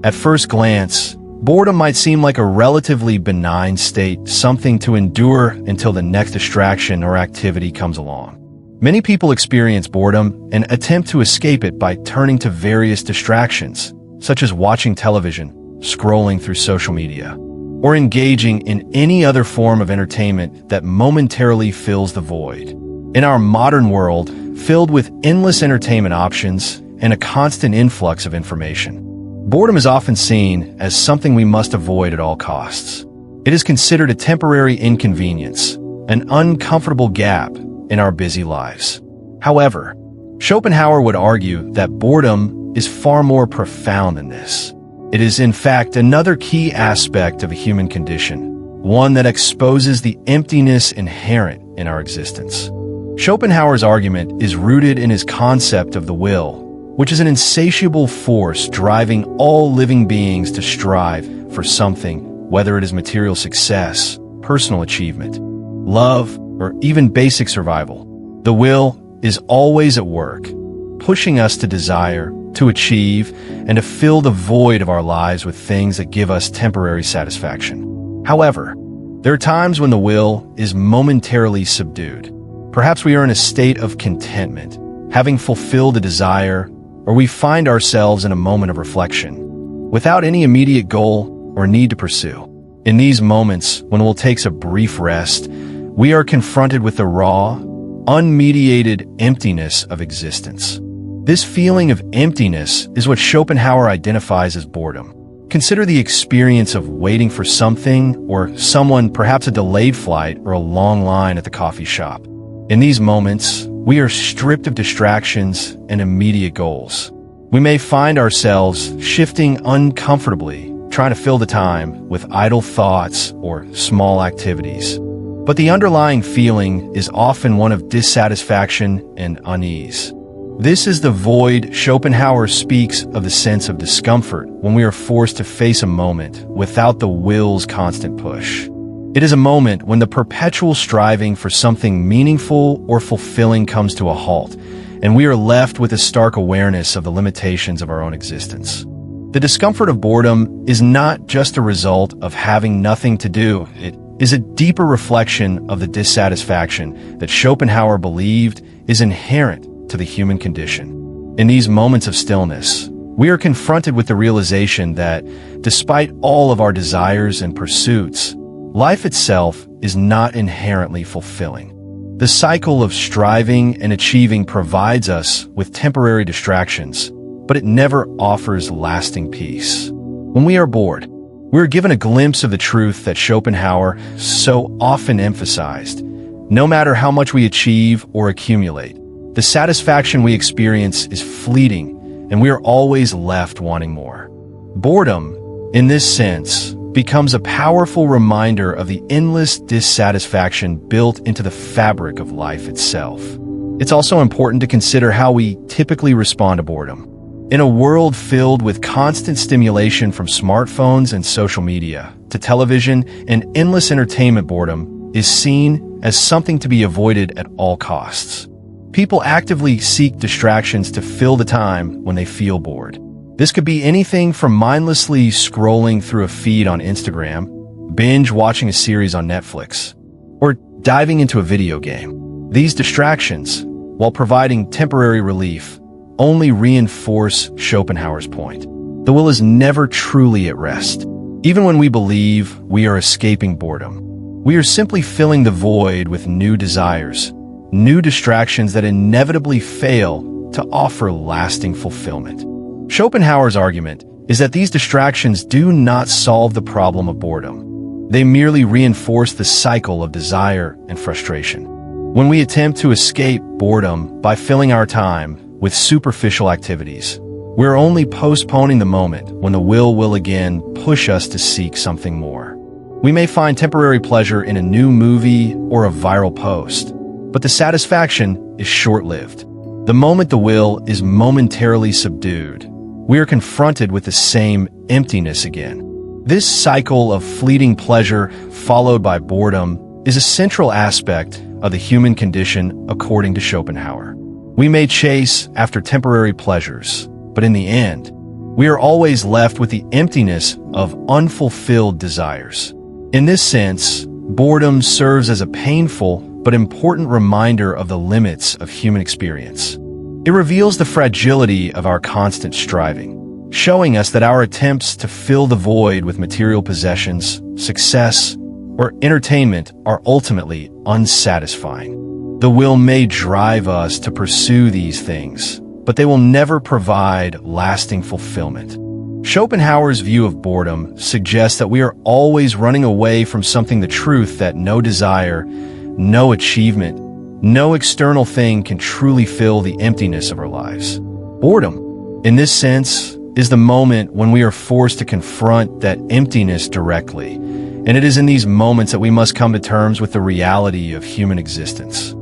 At first glance, boredom might seem like a relatively benign state, something to endure until the next distraction or activity comes along. Many people experience boredom and attempt to escape it by turning to various distractions, such as watching television, scrolling through social media, or engaging in any other form of entertainment that momentarily fills the void. In our modern world, filled with endless entertainment options and a constant influx of information, boredom is often seen as something we must avoid at all costs. It is considered a temporary inconvenience, an uncomfortable gap in our busy lives. However, Schopenhauer would argue that boredom is far more profound than this. It is, in fact, another key aspect of a human condition, one that exposes the emptiness inherent in our existence. Schopenhauer's argument is rooted in his concept of the will, which is an insatiable force driving all living beings to strive for something, whether it is material success, personal achievement, love, or even basic survival. The will is always at work, pushing us to desire, to achieve, and to fill the void of our lives with things that give us temporary satisfaction. However, there are times when the will is momentarily subdued. Perhaps we are in a state of contentment, having fulfilled a desire, or we find ourselves in a moment of reflection, without any immediate goal or need to pursue. In these moments, when we'll take a brief rest, we are confronted with the raw, unmediated emptiness of existence. This feeling of emptiness is what Schopenhauer identifies as boredom. Consider the experience of waiting for something or someone, perhaps a delayed flight or a long line at the coffee shop. In these moments, we are stripped of distractions and immediate goals. We may find ourselves shifting uncomfortably, trying to fill the time with idle thoughts or small activities. But the underlying feeling is often one of dissatisfaction and unease. This is the void Schopenhauer speaks of, the sense of discomfort when we are forced to face a moment without the will's constant push. It is a moment when the perpetual striving for something meaningful or fulfilling comes to a halt, and we are left with a stark awareness of the limitations of our own existence. The discomfort of boredom is not just a result of having nothing to do. It is a deeper reflection of the dissatisfaction that Schopenhauer believed is inherent to the human condition. In these moments of stillness, we are confronted with the realization that, despite all of our desires and pursuits, life itself is not inherently fulfilling. The cycle of striving and achieving provides us with temporary distractions, but it never offers lasting peace. When we are bored, we are given a glimpse of the truth that Schopenhauer so often emphasized. No matter how much we achieve or accumulate, the satisfaction we experience is fleeting, and we are always left wanting more. Boredom, in this sense, becomes a powerful reminder of the endless dissatisfaction built into the fabric of life itself. It's also important to consider how we typically respond to boredom. In a world filled with constant stimulation from smartphones and social media to television and endless entertainment, boredom is seen as something to be avoided at all costs. People actively seek distractions to fill the time when they feel bored. This could be anything from mindlessly scrolling through a feed on Instagram, binge watching a series on Netflix, or diving into a video game. These distractions, while providing temporary relief, only reinforce Schopenhauer's point. The will is never truly at rest. Even when we believe we are escaping boredom, we are simply filling the void with new desires, new distractions that inevitably fail to offer lasting fulfillment. Schopenhauer's argument is that these distractions do not solve the problem of boredom. They merely reinforce the cycle of desire and frustration. When we attempt to escape boredom by filling our time with superficial activities, we're only postponing the moment when the will again push us to seek something more. We may find temporary pleasure in a new movie or a viral post, but the satisfaction is short-lived. The moment the will is momentarily subdued, we are confronted with the same emptiness again. This cycle of fleeting pleasure followed by boredom is a central aspect of the human condition according to Schopenhauer. We may chase after temporary pleasures, but in the end, we are always left with the emptiness of unfulfilled desires. In this sense, boredom serves as a painful but important reminder of the limits of human experience. It reveals the fragility of our constant striving, showing us that our attempts to fill the void with material possessions, success, or entertainment are ultimately unsatisfying. The will may drive us to pursue these things, but they will never provide lasting fulfillment. Schopenhauer's view of boredom suggests that we are always running away from something, the truth that no desire, no achievement, no external thing can truly fill the emptiness of our lives. Boredom, in this sense, is the moment when we are forced to confront that emptiness directly, and it is in these moments that we must come to terms with the reality of human existence.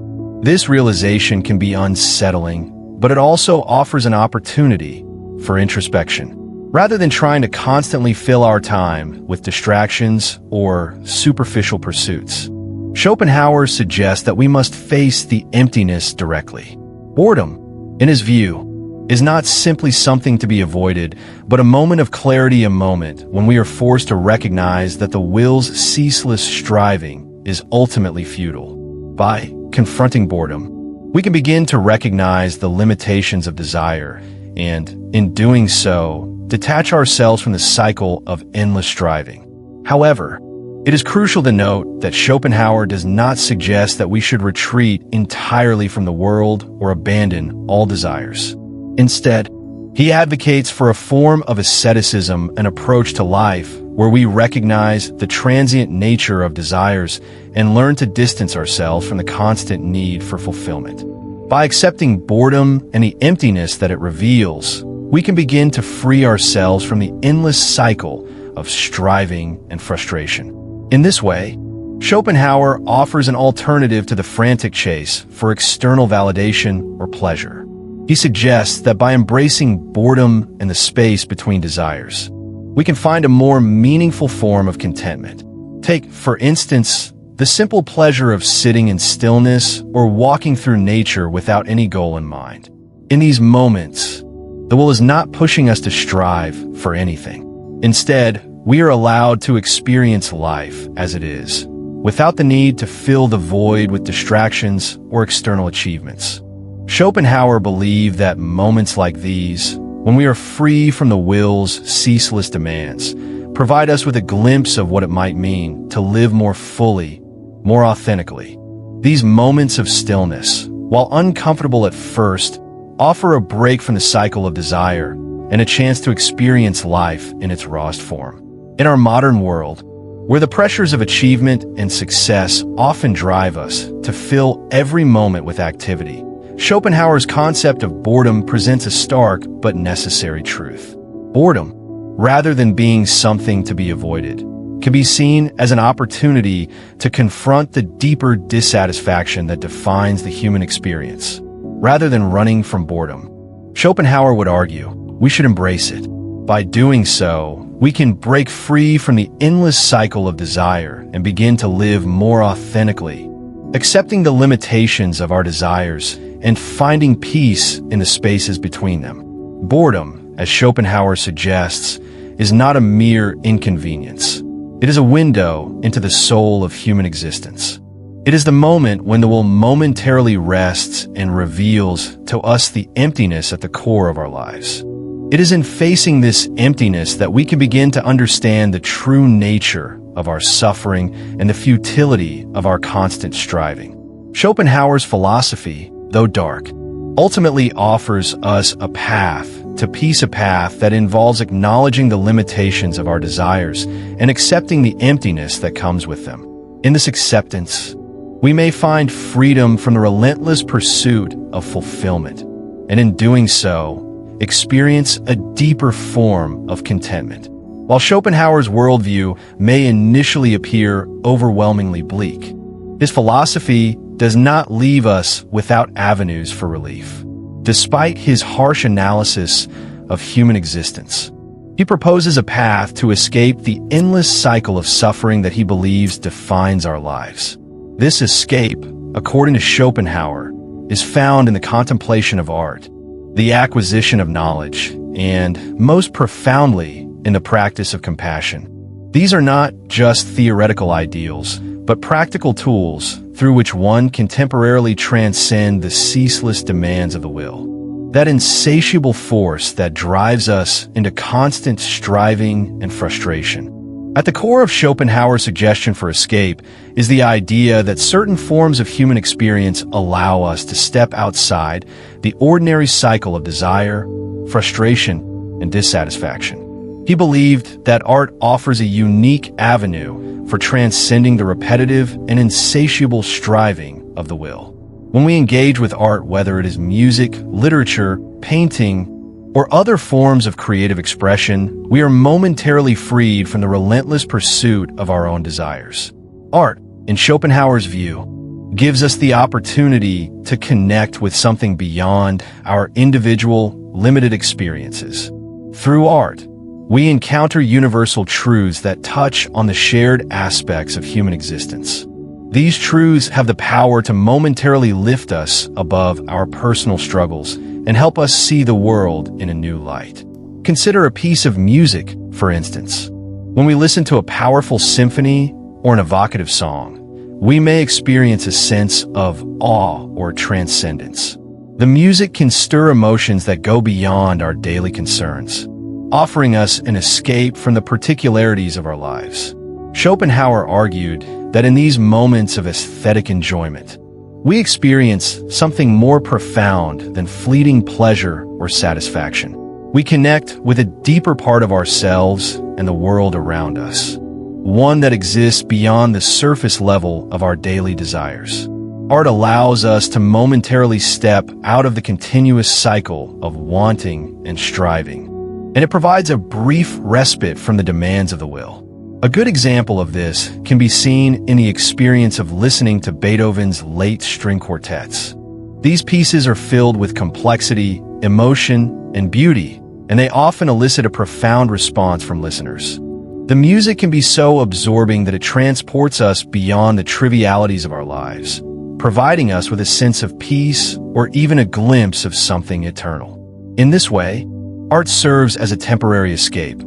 This realization can be unsettling, but it also offers an opportunity for introspection. Rather than trying to constantly fill our time with distractions or superficial pursuits, Schopenhauer suggests that we must face the emptiness directly. Boredom, in his view, is not simply something to be avoided, but a moment of clarity, a moment when we are forced to recognize that the will's ceaseless striving is ultimately futile. By confronting boredom, we can begin to recognize the limitations of desire and, in doing so, detach ourselves from the cycle of endless striving. However, it is crucial to note that Schopenhauer does not suggest that we should retreat entirely from the world or abandon all desires. Instead, he advocates for a form of asceticism, an approach to life where we recognize the transient nature of desires and learn to distance ourselves from the constant need for fulfillment. By accepting boredom and the emptiness that it reveals, we can begin to free ourselves from the endless cycle of striving and frustration. In this way, Schopenhauer offers an alternative to the frantic chase for external validation or pleasure. He suggests that by embracing boredom and the space between desires, we can find a more meaningful form of contentment. Take, for instance, the simple pleasure of sitting in stillness or walking through nature without any goal in mind. In these moments, the will is not pushing us to strive for anything. Instead, we are allowed to experience life as it is, without the need to fill the void with distractions or external achievements. Schopenhauer believed that moments like these, when we are free from the will's ceaseless demands, provide us with a glimpse of what it might mean to live more fully, more authentically. These moments of stillness, while uncomfortable at first, offer a break from the cycle of desire and a chance to experience life in its rawest form. In our modern world, where the pressures of achievement and success often drive us to fill every moment with activity, Schopenhauer's concept of boredom presents a stark but necessary truth. Boredom, rather than being something to be avoided, can be seen as an opportunity to confront the deeper dissatisfaction that defines the human experience. Rather than running from boredom, Schopenhauer would argue, we should embrace it. By doing so, we can break free from the endless cycle of desire and begin to live more authentically, accepting the limitations of our desires and finding peace in the spaces between them. Boredom, as Schopenhauer suggests, is not a mere inconvenience. It is a window into the soul of human existence. It is the moment when the will momentarily rests and reveals to us the emptiness at the core of our lives. It is in facing this emptiness that we can begin to understand the true nature of our suffering and the futility of our constant striving. Schopenhauer's philosophy, though dark, ultimately offers us a path to peace, a path that involves acknowledging the limitations of our desires and accepting the emptiness that comes with them. In this acceptance, we may find freedom from the relentless pursuit of fulfillment, and in doing so, experience a deeper form of contentment. While Schopenhauer's worldview may initially appear overwhelmingly bleak, his philosophy does not leave us without avenues for relief. Despite his harsh analysis of human existence, he proposes a path to escape the endless cycle of suffering that he believes defines our lives. This escape, according to Schopenhauer, is found in the contemplation of art, the acquisition of knowledge, and, most profoundly, in the practice of compassion. These are not just theoretical ideals, but practical tools through which one can temporarily transcend the ceaseless demands of the will. That insatiable force that drives us into constant striving and frustration. At the core of Schopenhauer's suggestion for escape is the idea that certain forms of human experience allow us to step outside the ordinary cycle of desire, frustration, and dissatisfaction. He believed that art offers a unique avenue for transcending the repetitive and insatiable striving of the will. When we engage with art, whether it is music, literature, painting, or other forms of creative expression, we are momentarily freed from the relentless pursuit of our own desires. Art, in Schopenhauer's view, gives us the opportunity to connect with something beyond our individual, limited experiences. Through art, we encounter universal truths that touch on the shared aspects of human existence. These truths have the power to momentarily lift us above our personal struggles and help us see the world in a new light. Consider a piece of music, for instance. When we listen to a powerful symphony or an evocative song, we may experience a sense of awe or transcendence. The music can stir emotions that go beyond our daily concerns, offering us an escape from the particularities of our lives. Schopenhauer argued that in these moments of aesthetic enjoyment, we experience something more profound than fleeting pleasure or satisfaction. We connect with a deeper part of ourselves and the world around us, one that exists beyond the surface level of our daily desires. Art allows us to momentarily step out of the continuous cycle of wanting and striving, and it provides a brief respite from the demands of the will. A good example of this can be seen in the experience of listening to Beethoven's late string quartets. These pieces are filled with complexity, emotion, and beauty, and they often elicit a profound response from listeners. The music can be so absorbing that it transports us beyond the trivialities of our lives, providing us with a sense of peace or even a glimpse of something eternal. In this way, art serves as a temporary escape,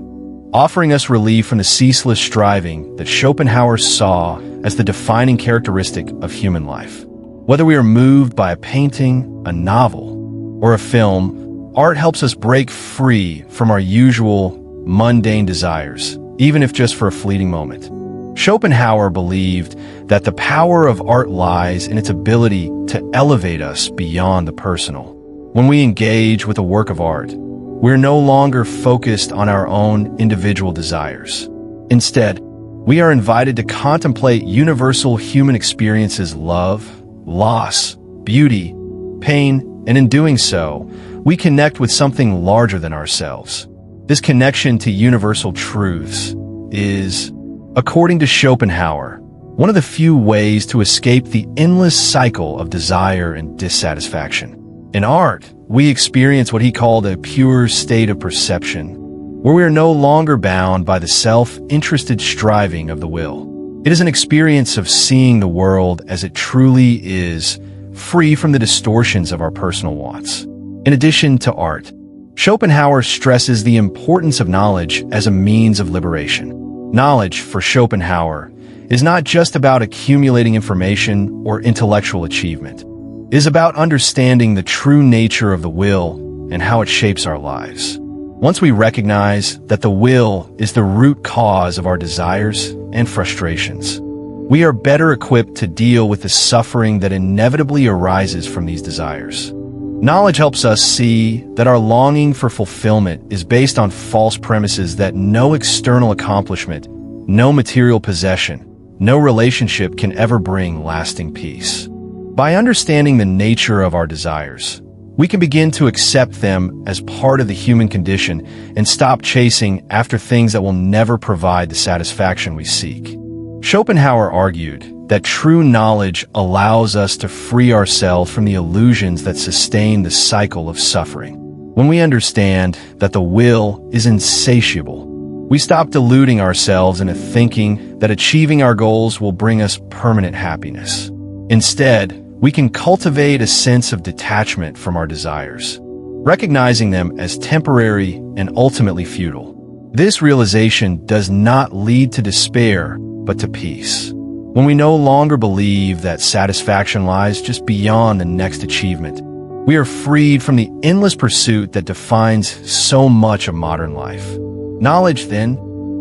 offering us relief from the ceaseless striving that Schopenhauer saw as the defining characteristic of human life. Whether we are moved by a painting, a novel, or a film, art helps us break free from our usual, mundane desires, even if just for a fleeting moment. Schopenhauer believed that the power of art lies in its ability to elevate us beyond the personal. When we engage with a work of art, we're no longer focused on our own individual desires. Instead, we are invited to contemplate universal human experiences: love, loss, beauty, pain, and in doing so, we connect with something larger than ourselves. This connection to universal truths is, according to Schopenhauer, one of the few ways to escape the endless cycle of desire and dissatisfaction. In art, we experience what he called a pure state of perception, where we are no longer bound by the self-interested striving of the will. It is an experience of seeing the world as it truly is, free from the distortions of our personal wants. In addition to art, Schopenhauer stresses the importance of knowledge as a means of liberation. Knowledge, for Schopenhauer, is not just about accumulating information or intellectual achievement. It is about understanding the true nature of the will and how it shapes our lives. Once we recognize that the will is the root cause of our desires and frustrations, we are better equipped to deal with the suffering that inevitably arises from these desires. Knowledge helps us see that our longing for fulfillment is based on false premises that no external accomplishment, no material possession, no relationship can ever bring lasting peace. By understanding the nature of our desires, we can begin to accept them as part of the human condition and stop chasing after things that will never provide the satisfaction we seek. Schopenhauer argued that true knowledge allows us to free ourselves from the illusions that sustain the cycle of suffering. When we understand that the will is insatiable, we stop deluding ourselves into thinking that achieving our goals will bring us permanent happiness. Instead, we can cultivate a sense of detachment from our desires, recognizing them as temporary and ultimately futile. This realization does not lead to despair, but to peace. When we no longer believe that satisfaction lies just beyond the next achievement, we are freed from the endless pursuit that defines so much of modern life. Knowledge, then,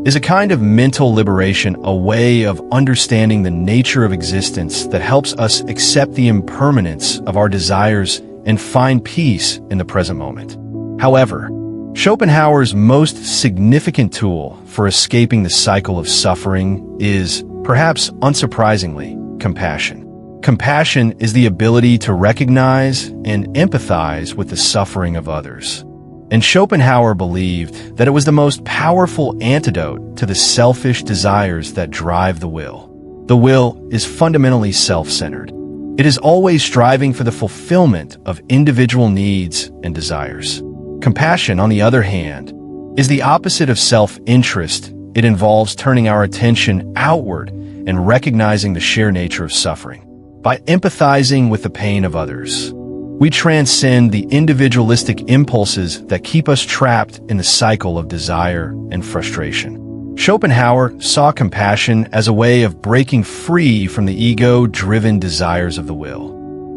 is a kind of mental liberation, a way of understanding the nature of existence that helps us accept the impermanence of our desires and find peace in the present moment. However, Schopenhauer's most significant tool for escaping the cycle of suffering is, perhaps unsurprisingly, compassion. Compassion is the ability to recognize and empathize with the suffering of others. And Schopenhauer believed that it was the most powerful antidote to the selfish desires that drive the will. The will is fundamentally self-centered. It is always striving for the fulfillment of individual needs and desires. Compassion, on the other hand, is the opposite of self-interest. It involves turning our attention outward and recognizing the sheer nature of suffering. By empathizing with the pain of others, we transcend the individualistic impulses that keep us trapped in the cycle of desire and frustration. Schopenhauer saw compassion as a way of breaking free from the ego-driven desires of the will.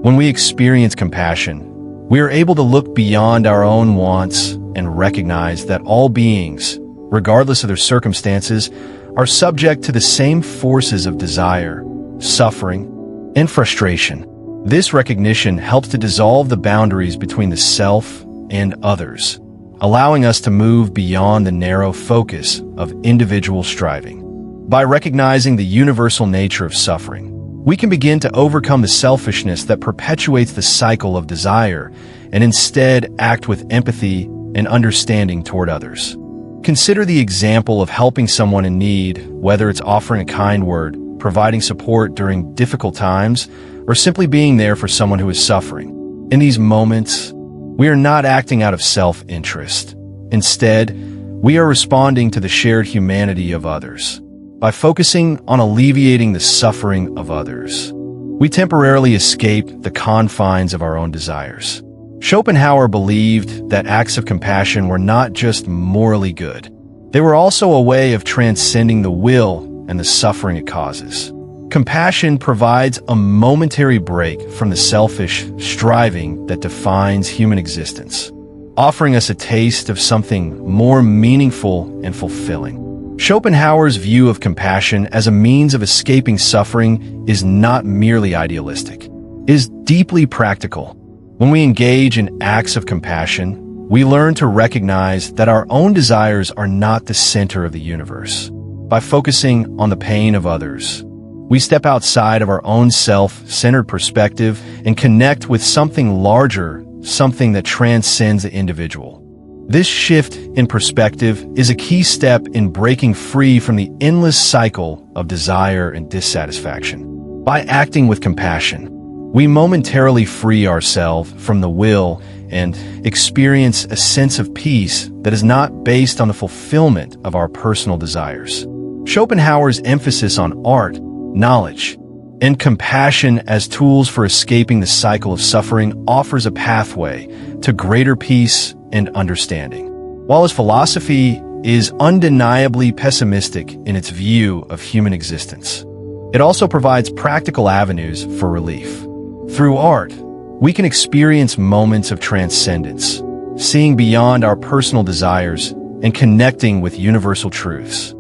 When we experience compassion, we are able to look beyond our own wants and recognize that all beings, regardless of their circumstances, are subject to the same forces of desire, suffering, and frustration. This recognition helps to dissolve the boundaries between the self and others, allowing us to move beyond the narrow focus of individual striving. By recognizing the universal nature of suffering, we can begin to overcome the selfishness that perpetuates the cycle of desire and instead act with empathy and understanding toward others. Consider the example of helping someone in need, whether it's offering a kind word, providing support during difficult times, or simply being there for someone who is suffering. In these moments, we are not acting out of self-interest. Instead, we are responding to the shared humanity of others. By focusing on alleviating the suffering of others, we temporarily escape the confines of our own desires. Schopenhauer believed that acts of compassion were not just morally good. They were also a way of transcending the will and the suffering it causes. Compassion provides a momentary break from the selfish striving that defines human existence, offering us a taste of something more meaningful and fulfilling. Schopenhauer's view of compassion as a means of escaping suffering is not merely idealistic. It is deeply practical. When we engage in acts of compassion, we learn to recognize that our own desires are not the center of the universe. By focusing on the pain of others, we step outside of our own self-centered perspective and connect with something larger, something that transcends the individual. This shift in perspective is a key step in breaking free from the endless cycle of desire and dissatisfaction. By acting with compassion, we momentarily free ourselves from the will and experience a sense of peace that is not based on the fulfillment of our personal desires. Schopenhauer's emphasis on art, knowledge, and compassion as tools for escaping the cycle of suffering offers a pathway to greater peace and understanding. While his philosophy is undeniably pessimistic in its view of human existence, it also provides practical avenues for relief. Through art, we can experience moments of transcendence, seeing beyond our personal desires and connecting with universal truths.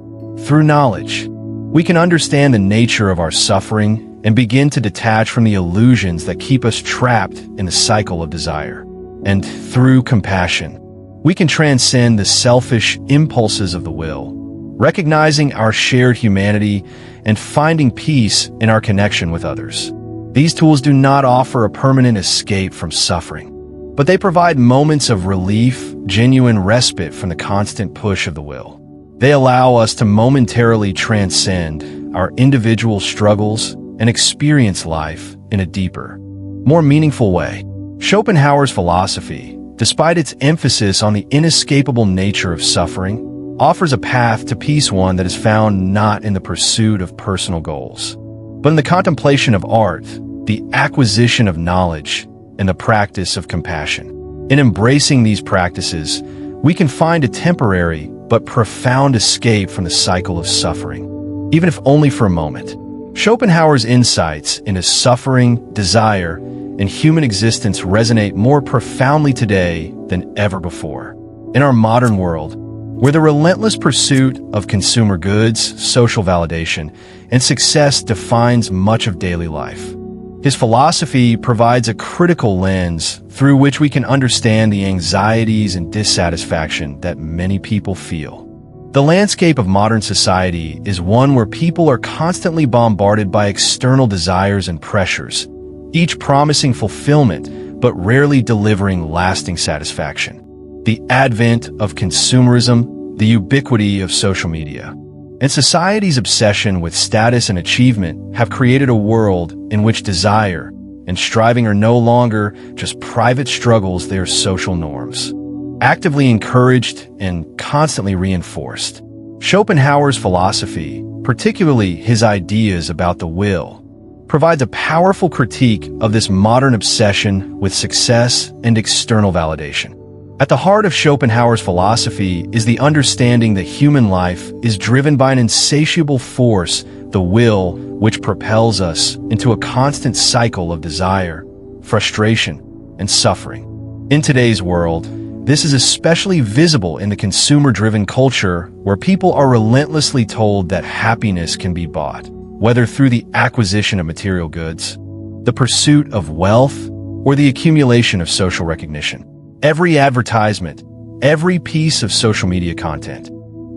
Through knowledge, we can understand the nature of our suffering and begin to detach from the illusions that keep us trapped in the cycle of desire. And through compassion, we can transcend the selfish impulses of the will, recognizing our shared humanity and finding peace in our connection with others. These tools do not offer a permanent escape from suffering, but they provide moments of relief, genuine respite from the constant push of the will. They allow us to momentarily transcend our individual struggles and experience life in a deeper, more meaningful way. Schopenhauer's philosophy, despite its emphasis on the inescapable nature of suffering, offers a path to peace, one that is found not in the pursuit of personal goals, but in the contemplation of art, the acquisition of knowledge, and the practice of compassion. In embracing these practices, we can find a temporary but profound escape from the cycle of suffering, even if only for a moment. Schopenhauer's insights into suffering, desire, and human existence resonate more profoundly today than ever before. In our modern world, where the relentless pursuit of consumer goods, social validation, and success defines much of daily life, his philosophy provides a critical lens through which we can understand the anxieties and dissatisfaction that many people feel. The landscape of modern society is one where people are constantly bombarded by external desires and pressures, each promising fulfillment but rarely delivering lasting satisfaction. The advent of consumerism, the ubiquity of social media, and society's obsession with status and achievement have created a world in which desire, and striving are no longer just private struggles, they are social norms, actively encouraged and constantly reinforced. Schopenhauer's philosophy, particularly his ideas about the will, provides a powerful critique of this modern obsession with success and external validation. At the heart of Schopenhauer's philosophy is the understanding that human life is driven by an insatiable force, the will, which propels us into a constant cycle of desire, frustration, and suffering. In today's world, this is especially visible in the consumer-driven culture where people are relentlessly told that happiness can be bought, whether through the acquisition of material goods, the pursuit of wealth, or the accumulation of social recognition. Every advertisement, every piece of social media content,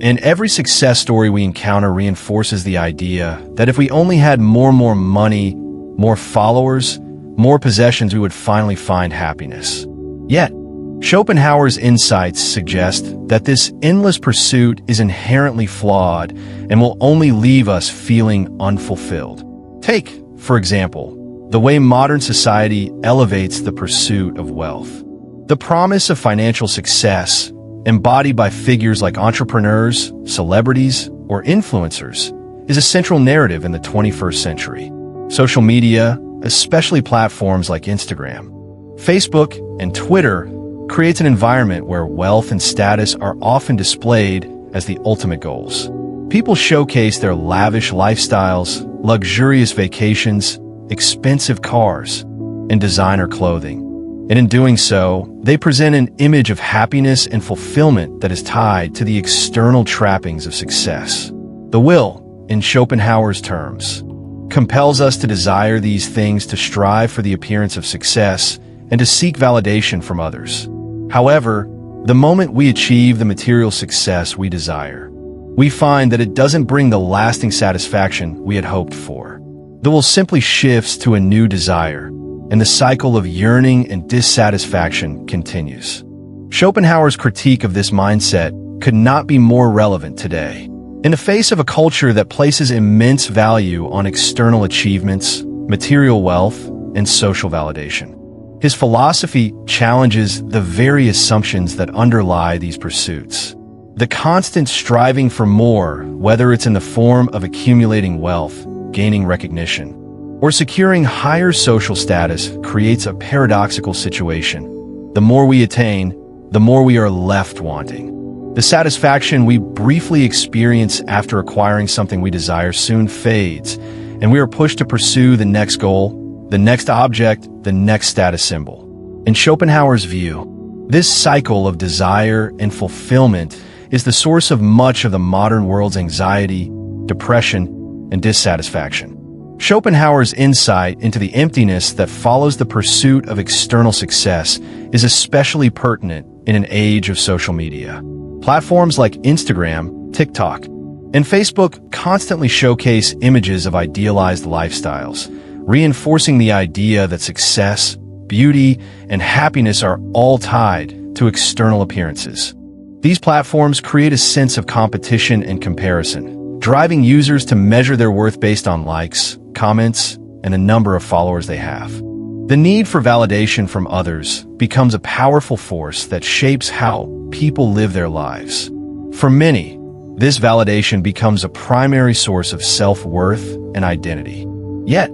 and every success story we encounter reinforces the idea that if we only had more money, more followers, more possessions, we would finally find happiness. Yet, Schopenhauer's insights suggest that this endless pursuit is inherently flawed and will only leave us feeling unfulfilled. Take, for example, the way modern society elevates the pursuit of wealth. The promise of financial success, embodied by figures like entrepreneurs, celebrities, or influencers, is a central narrative in the 21st century. Social media, especially platforms like Instagram, Facebook, and Twitter, creates an environment where wealth and status are often displayed as the ultimate goals. People showcase their lavish lifestyles, luxurious vacations, expensive cars, and designer clothing. And in doing so, they present an image of happiness and fulfillment that is tied to the external trappings of success. The will, in Schopenhauer's terms, compels us to desire these things, to strive for the appearance of success, and to seek validation from others. However, the moment we achieve the material success we desire, we find that it doesn't bring the lasting satisfaction we had hoped for. The will simply shifts to a new desire, and the cycle of yearning and dissatisfaction continues. Schopenhauer's critique of this mindset could not be more relevant today. In the face of a culture that places immense value on external achievements, material wealth, and social validation, his philosophy challenges the very assumptions that underlie these pursuits. The constant striving for more, whether it's in the form of accumulating wealth, gaining recognition, or securing higher social status, creates a paradoxical situation. The more we attain, the more we are left wanting. The satisfaction we briefly experience after acquiring something we desire soon fades, and we are pushed to pursue the next goal, the next object, the next status symbol. In Schopenhauer's view, this cycle of desire and fulfillment is the source of much of the modern world's anxiety, depression, and dissatisfaction. Schopenhauer's insight into the emptiness that follows the pursuit of external success is especially pertinent in an age of social media. Platforms like Instagram, TikTok, and Facebook constantly showcase images of idealized lifestyles, reinforcing the idea that success, beauty, and happiness are all tied to external appearances. These platforms create a sense of competition and comparison, driving users to measure their worth based on likes, comments, and the number of followers they have. The need for validation from others becomes a powerful force that shapes how people live their lives. For many, this validation becomes a primary source of self-worth and identity. Yet,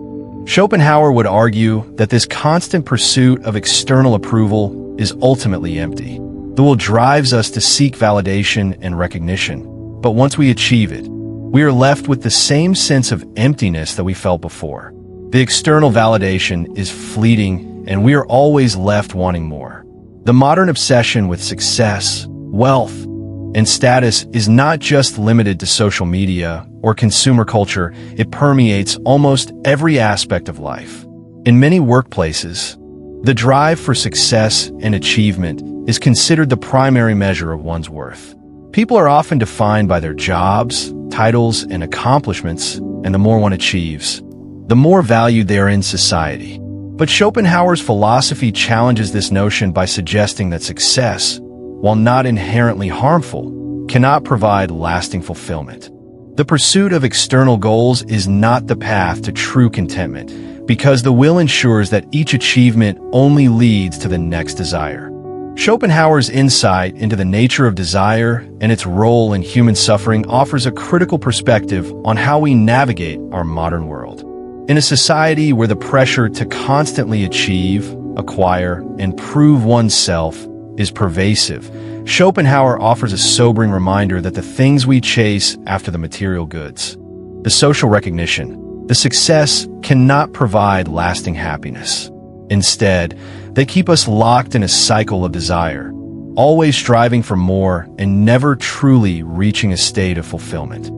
Schopenhauer would argue that this constant pursuit of external approval is ultimately empty. The will drives us to seek validation and recognition, but once we achieve it, we are left with the same sense of emptiness that we felt before. The external validation is fleeting, and we are always left wanting more. The modern obsession with success, wealth, and status is not just limited to social media or consumer culture. It permeates almost every aspect of life. In many workplaces, the drive for success and achievement is considered the primary measure of one's worth. People are often defined by their jobs, titles, and accomplishments, and the more one achieves, the more valued they are in society. But Schopenhauer's philosophy challenges this notion by suggesting that success, while not inherently harmful, cannot provide lasting fulfillment. The pursuit of external goals is not the path to true contentment, because the will ensures that each achievement only leads to the next desire. Schopenhauer's insight into the nature of desire and its role in human suffering offers a critical perspective on how we navigate our modern world. In a society where the pressure to constantly achieve, acquire, and prove oneself is pervasive, Schopenhauer offers a sobering reminder that the things we chase after the material goods, the social recognition, the success cannot provide lasting happiness. Instead, they keep us locked in a cycle of desire, always striving for more and never truly reaching a state of fulfillment.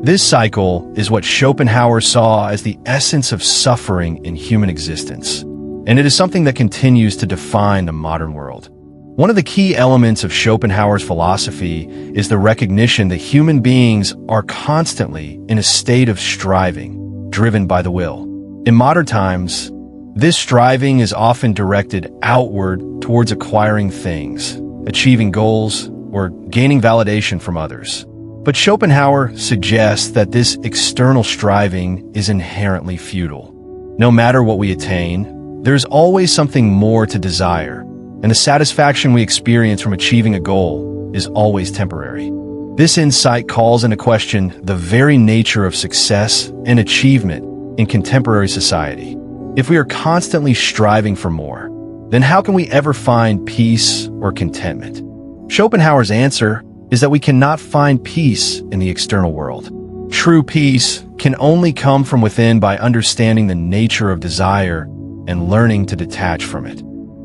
This cycle is what Schopenhauer saw as the essence of suffering in human existence, and it is something that continues to define the modern world. One of the key elements of Schopenhauer's philosophy is the recognition that human beings are constantly in a state of striving, driven by the will. In modern times, this striving is often directed outward towards acquiring things, achieving goals, or gaining validation from others. But Schopenhauer suggests that this external striving is inherently futile. No matter what we attain, there's always something more to desire, and the satisfaction we experience from achieving a goal is always temporary. This insight calls into question the very nature of success and achievement in contemporary society. If we are constantly striving for more, then how can we ever find peace or contentment? Schopenhauer's answer is that we cannot find peace in the external world. True peace can only come from within by understanding the nature of desire and learning to detach from it.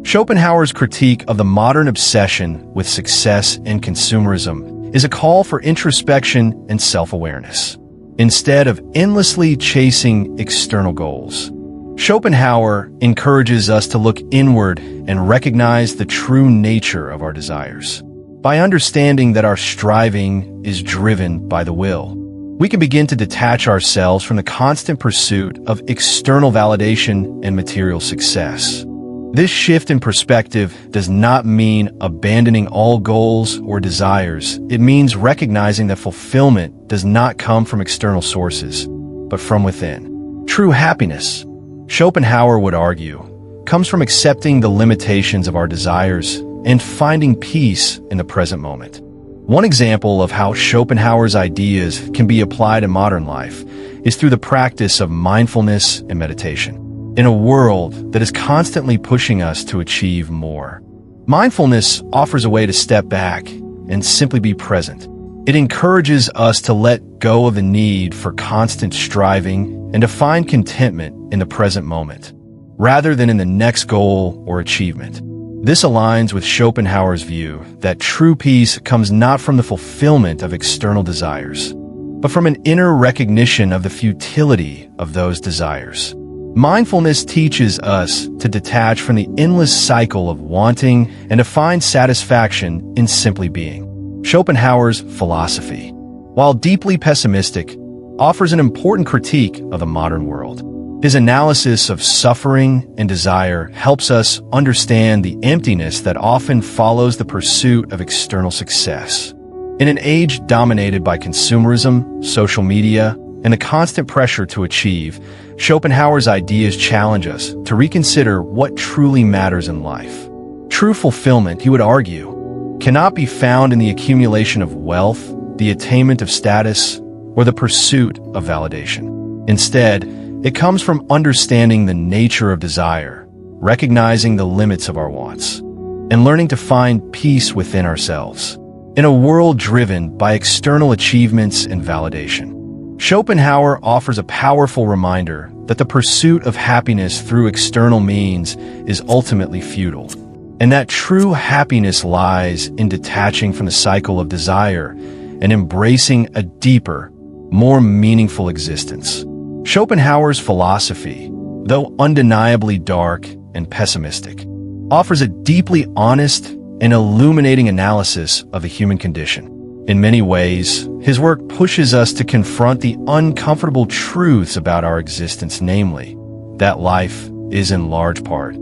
Schopenhauer's critique of the modern obsession with success and consumerism is a call for introspection and self-awareness, instead of endlessly chasing external goals. Schopenhauer encourages us to look inward and recognize the true nature of our desires. By understanding that our striving is driven by the will, we can begin to detach ourselves from the constant pursuit of external validation and material success. This shift in perspective does not mean abandoning all goals or desires. It means recognizing that fulfillment does not come from external sources, but from within. True happiness, Schopenhauer would argue, comes from accepting the limitations of our desires and finding peace in the present moment. One example of how Schopenhauer's ideas can be applied in modern life is through the practice of mindfulness and meditation. In a world that is constantly pushing us to achieve more, mindfulness offers a way to step back and simply be present. It encourages us to let go of the need for constant striving and to find contentment in the present moment, rather than in the next goal or achievement. This aligns with Schopenhauer's view that true peace comes not from the fulfillment of external desires, but from an inner recognition of the futility of those desires. Mindfulness teaches us to detach from the endless cycle of wanting and to find satisfaction in simply being. Schopenhauer's philosophy, while deeply pessimistic, offers an important critique of the modern world. His analysis of suffering and desire helps us understand the emptiness that often follows the pursuit of external success. In an age dominated by consumerism, social media, and the constant pressure to achieve, Schopenhauer's ideas challenge us to reconsider what truly matters in life. True fulfillment, he would argue, cannot be found in the accumulation of wealth, the attainment of status, or the pursuit of validation. Instead, it comes from understanding the nature of desire, recognizing the limits of our wants, and learning to find peace within ourselves. In a world driven by external achievements and validation, Schopenhauer offers a powerful reminder that the pursuit of happiness through external means is ultimately futile, and that true happiness lies in detaching from the cycle of desire and embracing a deeper, more meaningful existence. Schopenhauer's philosophy, though undeniably dark and pessimistic, offers a deeply honest and illuminating analysis of the human condition. In many ways, his work pushes us to confront the uncomfortable truths about our existence, namely, that life is in large part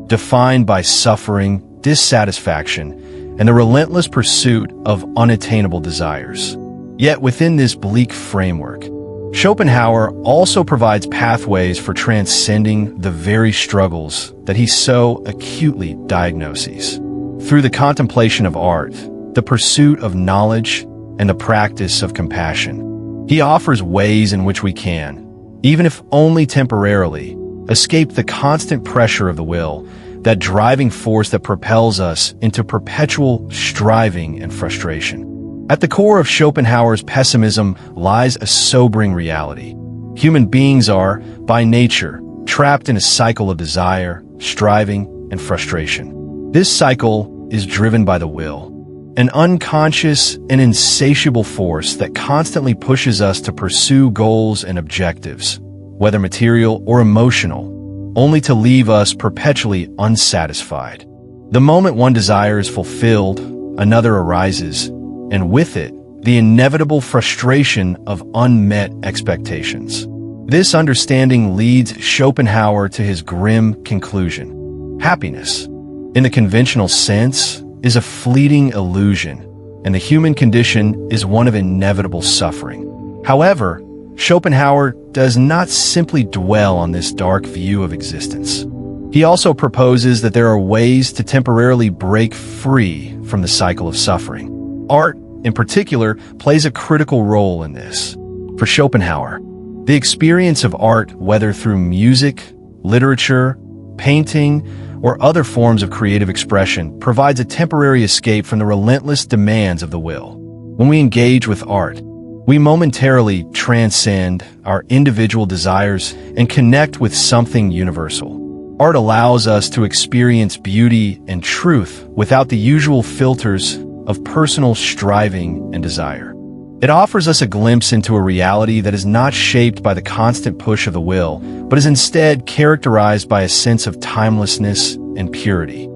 defined by suffering, dissatisfaction, and the relentless pursuit of unattainable desires. Yet within this bleak framework, Schopenhauer also provides pathways for transcending the very struggles that he so acutely diagnoses. Through the contemplation of art, the pursuit of knowledge, and the practice of compassion, he offers ways in which we can, even if only temporarily, escape the constant pressure of the will, that driving force that propels us into perpetual striving and frustration. At the core of Schopenhauer's pessimism lies a sobering reality. Human beings are, by nature, trapped in a cycle of desire, striving, and frustration. This cycle is driven by the will, an unconscious and insatiable force that constantly pushes us to pursue goals and objectives, whether material or emotional, only to leave us perpetually unsatisfied. The moment one desire is fulfilled, another arises, and with it, the inevitable frustration of unmet expectations. This understanding leads Schopenhauer to his grim conclusion. Happiness, in the conventional sense, is a fleeting illusion, and the human condition is one of inevitable suffering. However, Schopenhauer does not simply dwell on this dark view of existence. He also proposes that there are ways to temporarily break free from the cycle of suffering. Art, in particular, plays a critical role in this. For Schopenhauer, the experience of art, whether through music, literature, painting, or other forms of creative expression, provides a temporary escape from the relentless demands of the will. When we engage with art, we momentarily transcend our individual desires and connect with something universal. Art allows us to experience beauty and truth without the usual filters of personal striving and desire. It offers us a glimpse into a reality that is not shaped by the constant push of the will, but is instead characterized by a sense of timelessness and purity.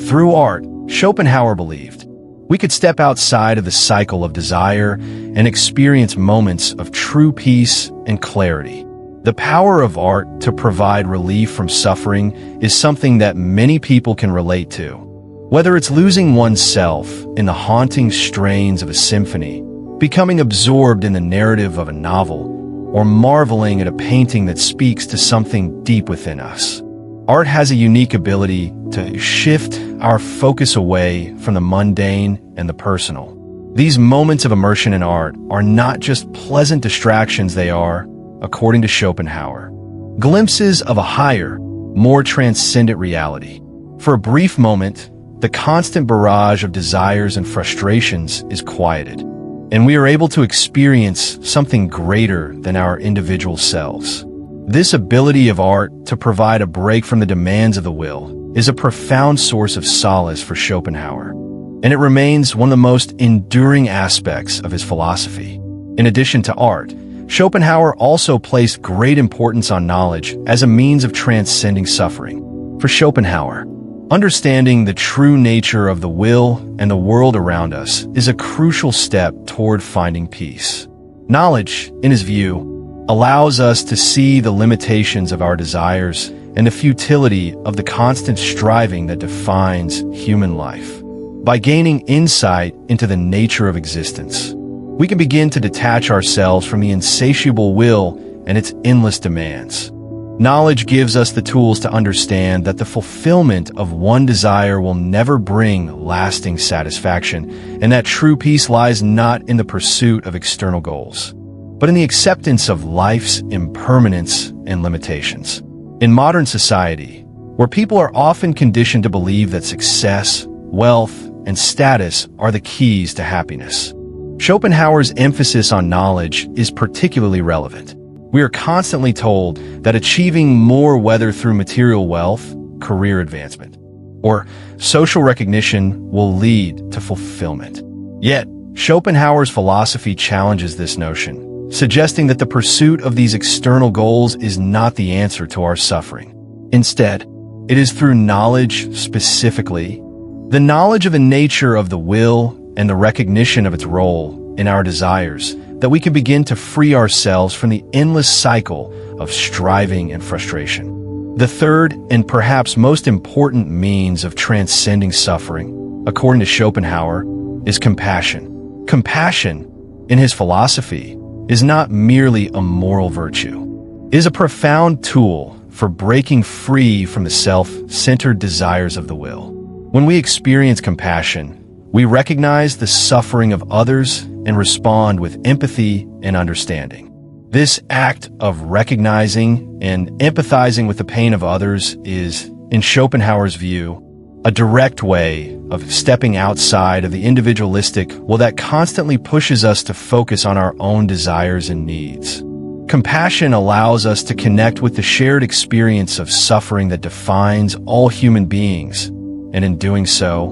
Through art, Schopenhauer believed, we could step outside of the cycle of desire and experience moments of true peace and clarity. The power of art to provide relief from suffering is something that many people can relate to. Whether it's losing oneself in the haunting strains of a symphony, becoming absorbed in the narrative of a novel, or marveling at a painting that speaks to something deep within us. Art has a unique ability to shift our focus away from the mundane and the personal. These moments of immersion in art are not just pleasant distractions, they are, according to Schopenhauer, glimpses of a higher, more transcendent reality. For a brief moment, the constant barrage of desires and frustrations is quieted, and we are able to experience something greater than our individual selves. This ability of art to provide a break from the demands of the will is a profound source of solace for Schopenhauer, and it remains one of the most enduring aspects of his philosophy. In addition to art, Schopenhauer also placed great importance on knowledge as a means of transcending suffering. For Schopenhauer, understanding the true nature of the will and the world around us is a crucial step toward finding peace. Knowledge, in his view, allows us to see the limitations of our desires and the futility of the constant striving that defines human life. By gaining insight into the nature of existence, we can begin to detach ourselves from the insatiable will and its endless demands. Knowledge gives us the tools to understand that the fulfillment of one desire will never bring lasting satisfaction, and that true peace lies not in the pursuit of external goals, but in the acceptance of life's impermanence and limitations. In modern society, where people are often conditioned to believe that success, wealth, and status are the keys to happiness, Schopenhauer's emphasis on knowledge is particularly relevant. We are constantly told that achieving more, whether through material wealth, career advancement, or social recognition, will lead to fulfillment. Yet, Schopenhauer's philosophy challenges this notion, suggesting that the pursuit of these external goals is not the answer to our suffering. Instead, it is through knowledge, specifically, the knowledge of the nature of the will and the recognition of its role in our desires, that we can begin to free ourselves from the endless cycle of striving and frustration. The third and perhaps most important means of transcending suffering, according to Schopenhauer, is compassion. Compassion, in his philosophy, is not merely a moral virtue. It is a profound tool for breaking free from the self-centered desires of the will. When we experience compassion, we recognize the suffering of others and respond with empathy and understanding. This act of recognizing and empathizing with the pain of others is, in Schopenhauer's view, a direct way of stepping outside of the individualistic will that constantly pushes us to focus on our own desires and needs. Compassion allows us to connect with the shared experience of suffering that defines all human beings, and in doing so,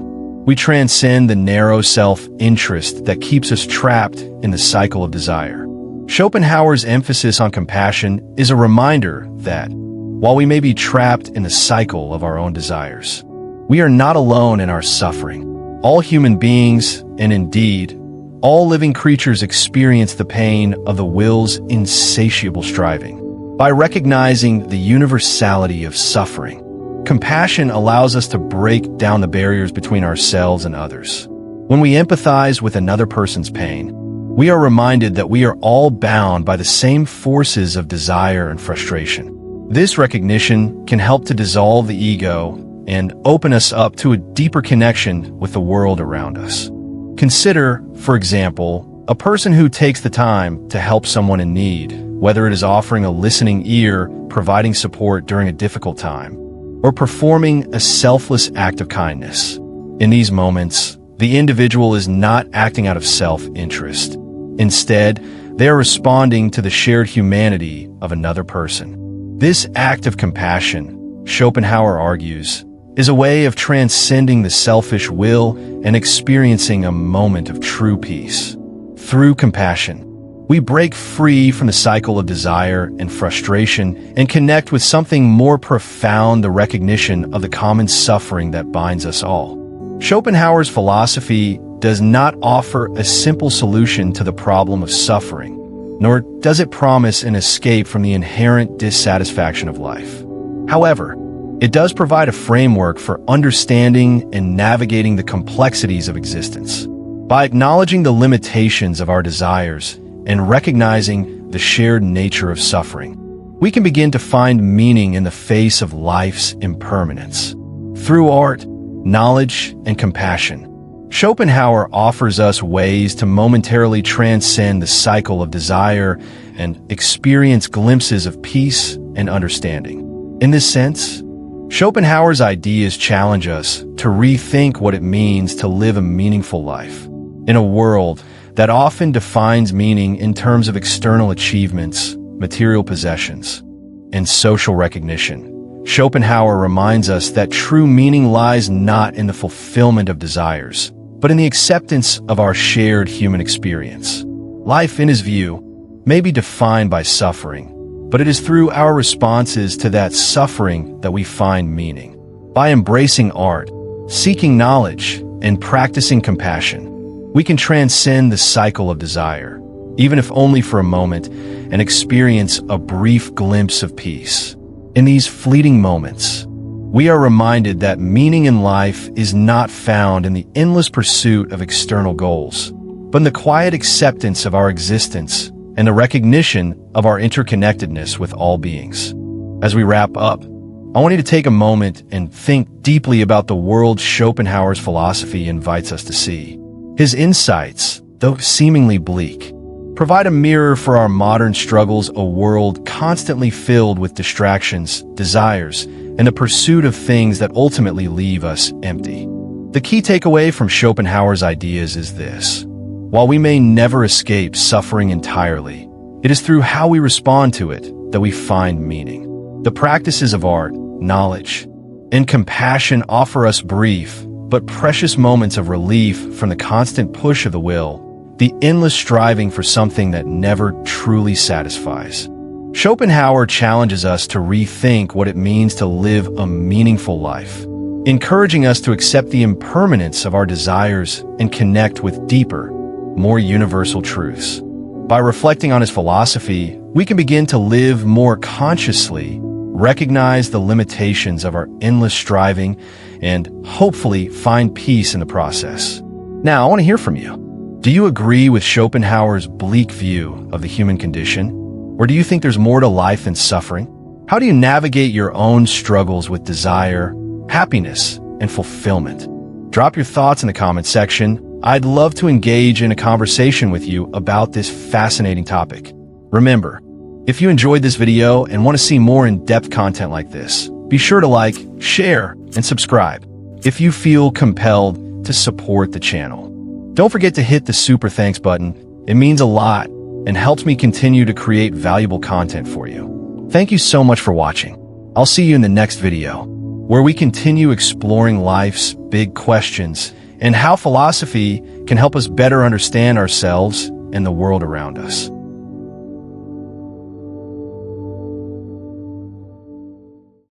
we transcend the narrow self-interest that keeps us trapped in the cycle of desire. Schopenhauer's emphasis on compassion is a reminder that, while we may be trapped in the cycle of our own desires, we are not alone in our suffering. All human beings, and indeed, all living creatures experience the pain of the will's insatiable striving. By recognizing the universality of suffering, compassion allows us to break down the barriers between ourselves and others. When we empathize with another person's pain, we are reminded that we are all bound by the same forces of desire and frustration. This recognition can help to dissolve the ego and open us up to a deeper connection with the world around us. Consider, for example, a person who takes the time to help someone in need, whether it is offering a listening ear, providing support during a difficult time, or performing a selfless act of kindness. In these moments, the individual is not acting out of self-interest. Instead, they are responding to the shared humanity of another person. This act of compassion, Schopenhauer argues, is a way of transcending the selfish will and experiencing a moment of true peace. Through compassion, we break free from the cycle of desire and frustration and connect with something more profound, the recognition of the common suffering that binds us all. Schopenhauer's philosophy does not offer a simple solution to the problem of suffering, nor does it promise an escape from the inherent dissatisfaction of life. However, it does provide a framework for understanding and navigating the complexities of existence. By acknowledging the limitations of our desires and recognizing the shared nature of suffering, we can begin to find meaning in the face of life's impermanence. Through art, knowledge, and compassion, Schopenhauer offers us ways to momentarily transcend the cycle of desire and experience glimpses of peace and understanding. In this sense, Schopenhauer's ideas challenge us to rethink what it means to live a meaningful life. In a world that often defines meaning in terms of external achievements, material possessions, and social recognition, Schopenhauer reminds us that true meaning lies not in the fulfillment of desires, but in the acceptance of our shared human experience. Life, in his view, may be defined by suffering, but it is through our responses to that suffering that we find meaning. By embracing art, seeking knowledge, and practicing compassion, we can transcend the cycle of desire, even if only for a moment, and experience a brief glimpse of peace. In these fleeting moments, we are reminded that meaning in life is not found in the endless pursuit of external goals, but in the quiet acceptance of our existence and the recognition of our interconnectedness with all beings. As we wrap up, I want you to take a moment and think deeply about the world Schopenhauer's philosophy invites us to see. His insights, though seemingly bleak, provide a mirror for our modern struggles, a world constantly filled with distractions, desires, and the pursuit of things that ultimately leave us empty. The key takeaway from Schopenhauer's ideas is this: while we may never escape suffering entirely, it is through how we respond to it that we find meaning. The practices of art, knowledge, and compassion offer us brief but precious moments of relief from the constant push of the will, the endless striving for something that never truly satisfies. Schopenhauer challenges us to rethink what it means to live a meaningful life, encouraging us to accept the impermanence of our desires and connect with deeper, more universal truths. By reflecting on his philosophy, we can begin to live more consciously, recognize the limitations of our endless striving, and hopefully find peace in the process. Now, I want to hear from you. Do you agree with Schopenhauer's bleak view of the human condition? Or do you think there's more to life than suffering? How do you navigate your own struggles with desire, happiness, and fulfillment? Drop your thoughts in the comment section. I'd love to engage in a conversation with you about this fascinating topic. Remember, if you enjoyed this video and want to see more in-depth content like this, be sure to like, share, and subscribe if you feel compelled to support the channel. Don't forget to hit the super thanks button. It means a lot and helps me continue to create valuable content for you. Thank you so much for watching. I'll see you in the next video, where we continue exploring life's big questions and how philosophy can help us better understand ourselves and the world around us.